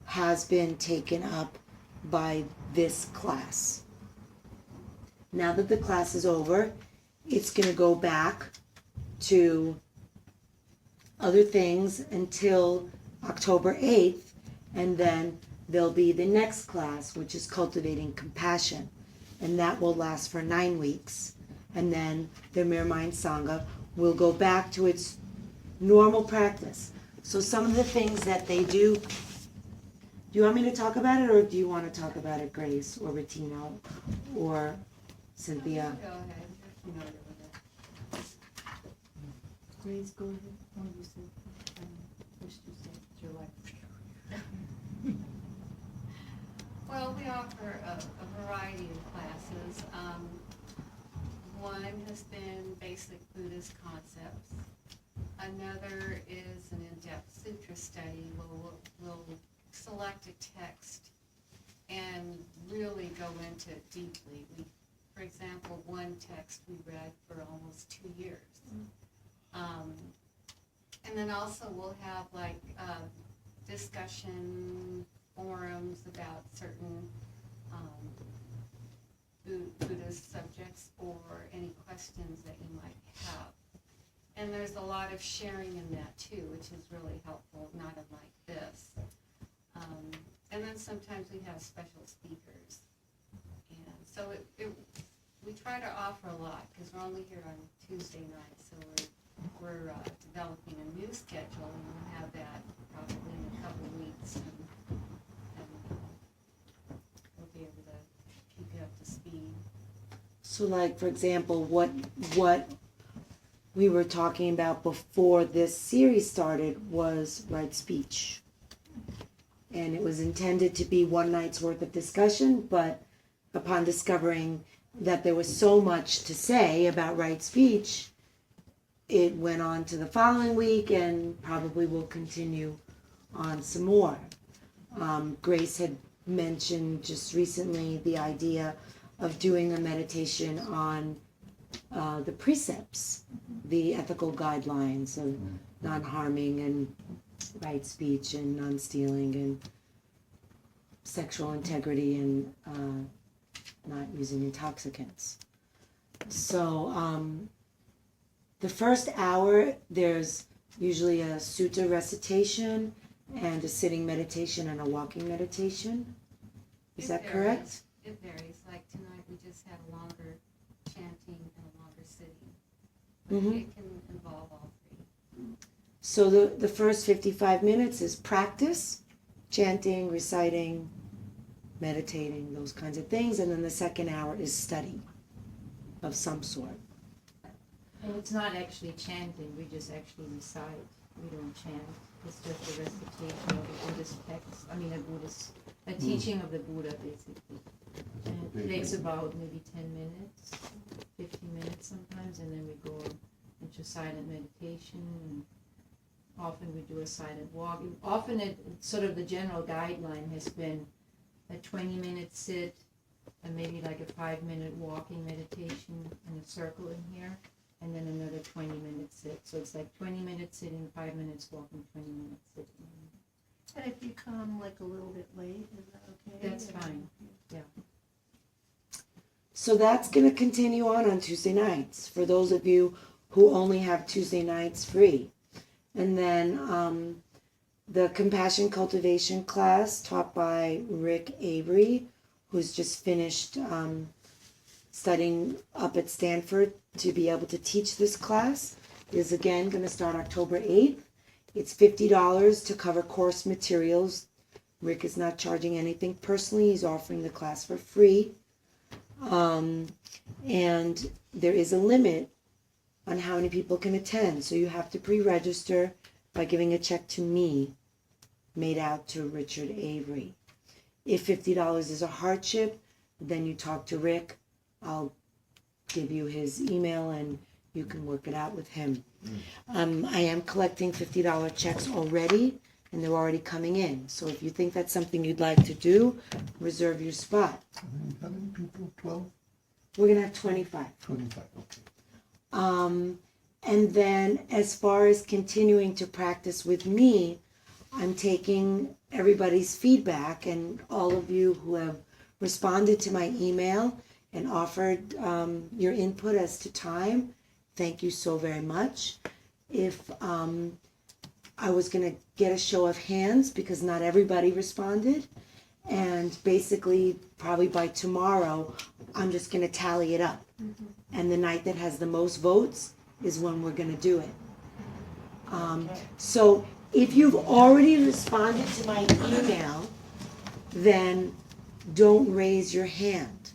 has been taken up by this class. Now that the class is over, it's going to go back to other things until October 8th, and then there'll be the next class, which is Cultivating Compassion, and that will last for 9 weeks. And then the Mirror Mind Sangha will go back to its normal practice. So some of the things that they do you want me to talk about it, or do you want to talk about it, Grace, or Bettina, or Cynthia? Go ahead. Grace, go ahead. What you said, what you said, your life. Well, we offer a variety of classes. One has been basic Buddhist concepts. Another is an in-depth sutra study. We'll select a text and really go into it deeply. For example, one text we read for almost 2 years. And then also we'll have like discussion forums about certain Buddhist subjects or any questions that you might have. And there's a lot of sharing in that too, which is really helpful, not unlike this. And then sometimes we have special speakers. And so we try to offer a lot because we're only here on Tuesday night, so we're developing a new schedule, and we'll have that probably in a couple of weeks, and we'll be able to keep you up to speed. So like, for example, what we were talking about before this series started was right speech. And it was intended to be one night's worth of discussion, but upon discovering that there was so much to say about right speech, it went on to the following week and probably will continue on some more. Grace had mentioned just recently the idea of doing a meditation on the precepts, the ethical guidelines of non-harming and right speech and non-stealing and sexual integrity and not using intoxicants. So the first hour, there's usually a sutta recitation and a sitting meditation and a walking meditation. Is that correct? It varies. Like tonight, we just had a longer chanting and a longer sitting. But it can involve all three. So the first 55 minutes is practice, chanting, reciting, meditating, those kinds of things. And then the second hour is study of some sort. And it's not actually chanting, we just actually recite. We don't chant. It's just a recitation of a Buddhist text. A teaching of the Buddha, basically. And it takes about maybe 10 minutes, 15 minutes sometimes, and then we go into silent meditation. And often we do a silent walk. Often sort of the general guideline has been a 20-minute sit, and maybe like a 5-minute walking meditation in a circle in here, and then another 20-minute sit. So it's like 20 minutes sitting, 5 minutes walking, 20 minutes sitting. And if you come like a little bit late, is that okay? That's fine, yeah. So that's going to continue on Tuesday nights for those of you who only have Tuesday nights free. And then the Compassion Cultivation class taught by Rick Avery, who's just finished studying up at Stanford to be able to teach this class, is again going to start October 8th. It's $50 to cover course materials. Rick is not charging anything personally. He's offering the class for free. And there is a limit on how many people can attend. So you have to pre-register by giving a check to me, made out to Richard Avery. If $50 is a hardship, then you talk to Rick. I'll give you his email and you can work it out with him. I am collecting $50 checks already, and they're already coming in. So if you think that's something you'd like to do, reserve your spot. How many people? 12? We're going to have 25. 25, okay. And then as far as continuing to practice with me, I'm taking everybody's feedback, and all of you who have responded to my email and offered your input as to time, thank you so very much. If I was going to get a show of hands, because not everybody responded, and basically probably by tomorrow, I'm just going to tally it up. And the night that has the most votes is when we're going to do it. So if you've already responded to my email, then don't raise your hand.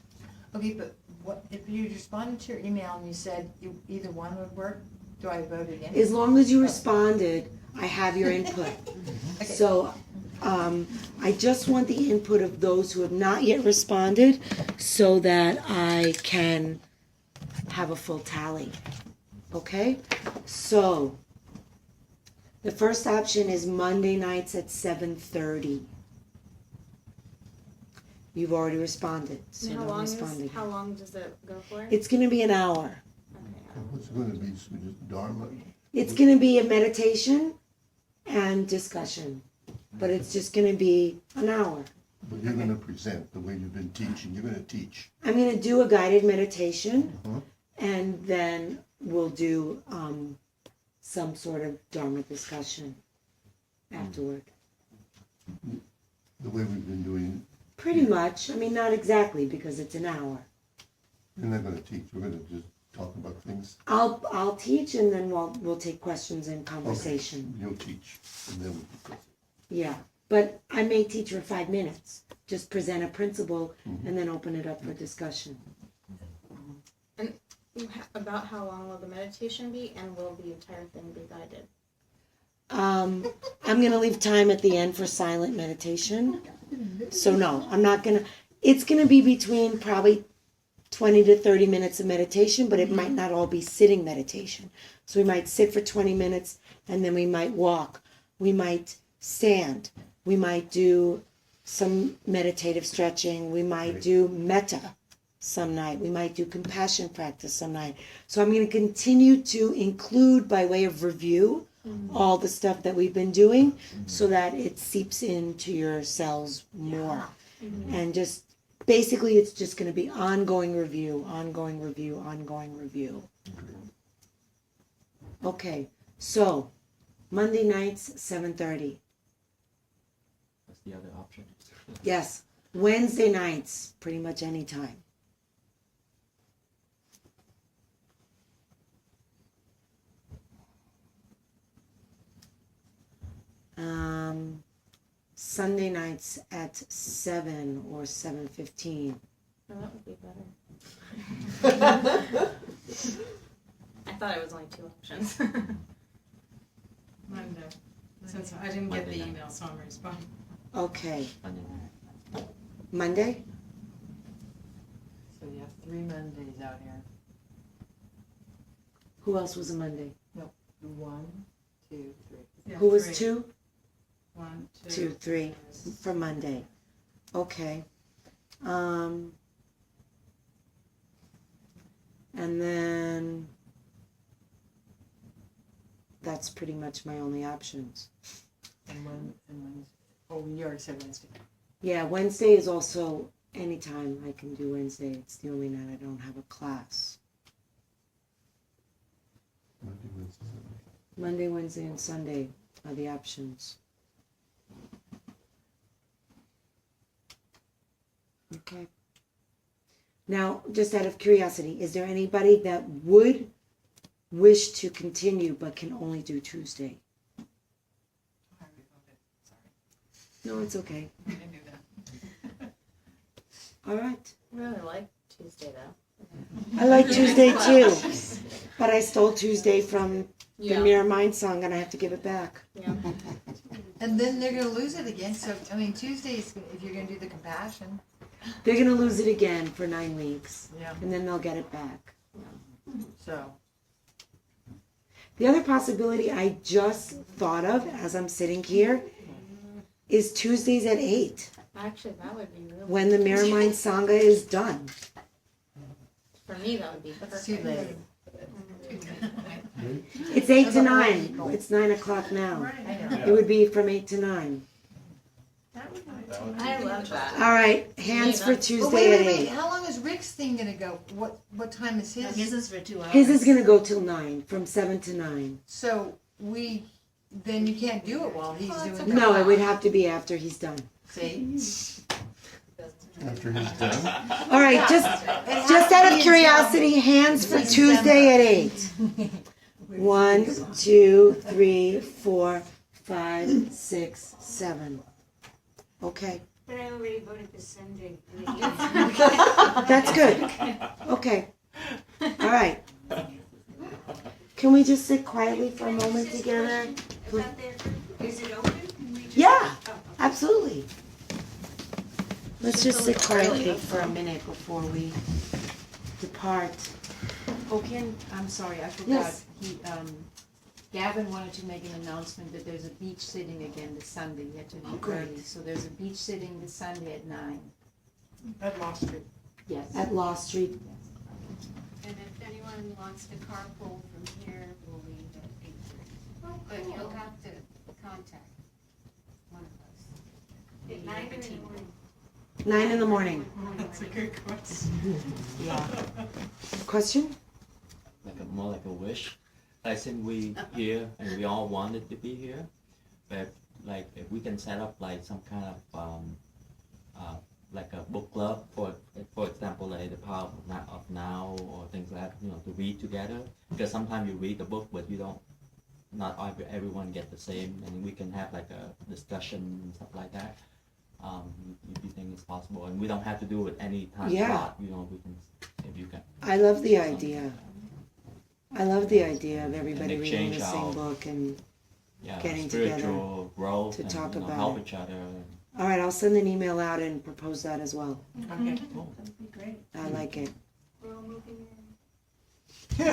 Okay, but what, if you responded to your email and you said either one would work, do I vote again? As long as you responded, I have your input. Okay. So I just want the input of those who have not yet responded so that I can have a full tally. Okay? So the first option is Monday nights at 7:30. You've already responded, so And don't respond again. how long does it go for? It's going to be an hour. What's it going to be? So just Dharma? It's going to be a meditation and discussion, but it's just going to be an hour. But you're going to present the way you've been teaching. You're going to teach. I'm going to do a guided meditation, and then we'll do some sort of Dharma discussion afterward. The way we've been doing. Pretty much. I mean, not exactly, because it's an hour. You're not going to teach. We're going to just talk about things. I'll teach, and then we'll take questions and conversation. Okay. You'll teach, and then we'll discuss it. Yeah, but I may teach for 5 minutes. Just present a principle, and then open it up for discussion. And about how long will the meditation be, and will the entire thing be guided? I'm going to leave time at the end for silent meditation. So no, I'm not going to. It's going to be between probably 20 to 30 minutes of meditation, but it might not all be sitting meditation. So we might sit for 20 minutes, and then we might walk. We might stand. We might do some meditative stretching. We might do metta some night. We might do compassion practice some night. So I'm going to continue to include, by way of review, all the stuff that we've been doing so that it seeps into your cells more. And just basically it's just going to be ongoing review, ongoing review, ongoing review. Okay, so Monday nights, 7:30. What's the other option? Yes, Wednesday nights, pretty much any time. Sunday nights at 7 or 7:15. Oh, that would be better. I thought it was only 2 options. Monday, since I didn't get the email, so I'm responding. Okay, Monday night. Monday? So you have 3 Mondays out here. Who else was a Monday? 1, 2, 3. Yeah, Who was 3. 2? 1, 2, 3 for Monday. Okay. And then that's pretty much my only options. And Wednesday. Oh, you already said Wednesday. Yeah, Wednesday is also anytime I can do Wednesday. It's the only night I don't have a class. Monday, Wednesday, and Sunday are the options. Okay. Now, just out of curiosity, is there anybody that would wish to continue but can only do Tuesday? No, it's okay. I can do that. All right. I really like Tuesday though. I like Tuesday too, but I stole Tuesday from the Yeah. Mirror Mind song and I have to give it back. Yeah. And then they're gonna lose it again, so, I mean, Tuesdays, if you're gonna do the compassion. They're going to lose it again for 9 weeks, Yeah. and then they'll get it back. So. The other possibility I just thought of as I'm sitting here is Tuesdays at 8, Actually, that would be really. when the Mirror Mind Sangha is done. For me, that would be perfect. It's too late. It's 8 to 9. It's 9 o'clock now. It would be from 8 to 9. I love that. All right, hands for But Tuesday at 8. how long is Rick's thing gonna go? What time is his? His is for 2 hours. His is going to go till 9, from 7 to 9. So then you can't do it while he's doing. No, it would have to be after he's done. See? After he's done. All right, just out of curiosity, hands for Tuesday at 8. 1, 2, 3, 4, 5, 6, 7. Okay, But I already voted for Sunday. that's good. Okay, all right. Can we just sit quietly for a moment together? About there, is it open? Can we just- Yeah, Oh. absolutely. Let's just sit quietly for a minute before we depart. Oh, I'm sorry, I forgot. Yes. Gavin wanted to make an announcement that there's a beach sitting again this Sunday. You have to leave great. early. So there's a beach sitting this Sunday at 9. At Law Street. Yes. At Law Street. And if anyone wants to carpool from here, we'll leave at 8:30. But you'll have to contact one of us. At 9 in the morning. 9 in the morning. That's a good question. Yeah. Question? More like a wish. Like since we here and we all wanted to be here, but like if we can set up like some kind of like a book club for example like the Power of Now or things like that, to read together, because sometimes you read the book but you don't, not everyone get the same, and we can have like a discussion and stuff like that. If you think it's possible, and we don't have to do it any time Yeah. slot, we can, if you can. I love the idea. I love the idea of everybody And reading the exchange same our- book and Yeah, getting spiritual together growth to and talk about help it. each other. All right, I'll send an email out and propose that as well. Okay. Cool. That'd be great. I like it. We're all moving in.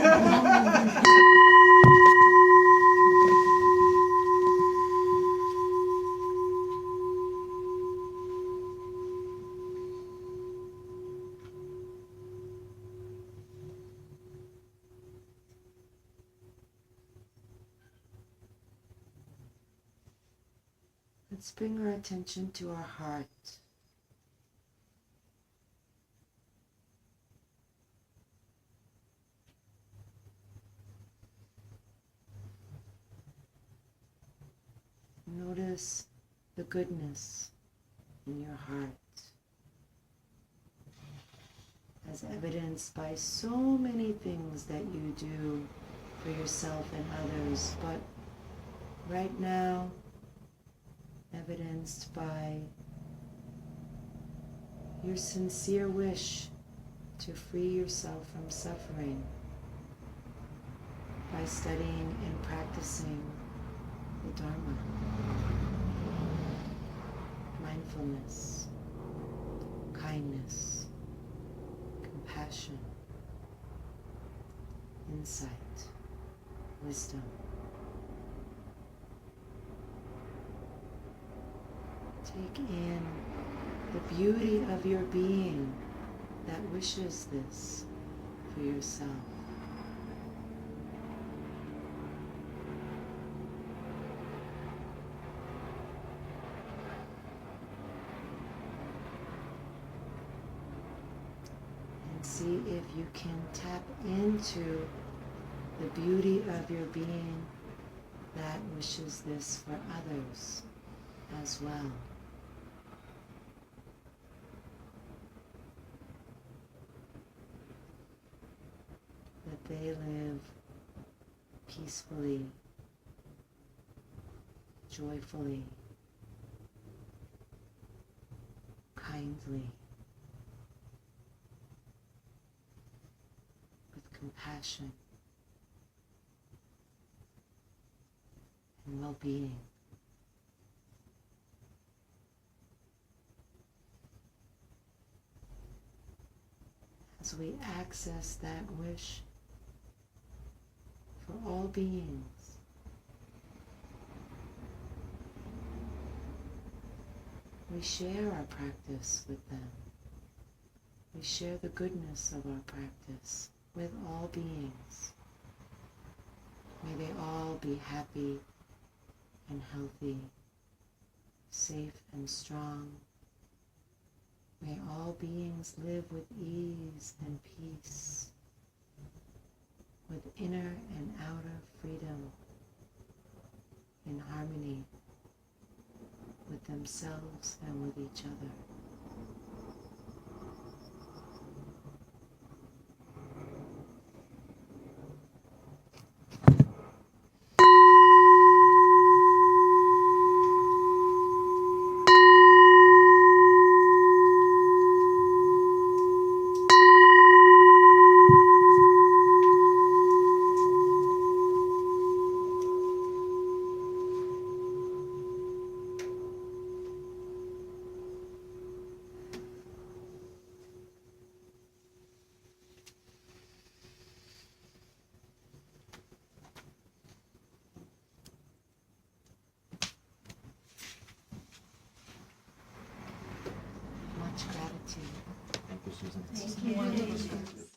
Let's bring our attention to our heart. Notice the goodness in your heart, as evidenced by so many things that you do for yourself and others, but right now, evidenced by your sincere wish to free yourself from suffering by studying and practicing the Dharma, mindfulness, kindness, compassion, insight, wisdom. Take in the beauty of your being that wishes this for yourself. And see if you can tap into the beauty of your being that wishes this for others as well. That they live peacefully, joyfully, kindly, with compassion and well-being. As we access that wish for all beings, we share our practice with them. We share the goodness of our practice with all beings. May they all be happy and healthy, safe and strong. May all beings live with ease and peace, with inner and outer freedom, in harmony with themselves and with each other. Much gratitude. Thank you, Susan. Thank you.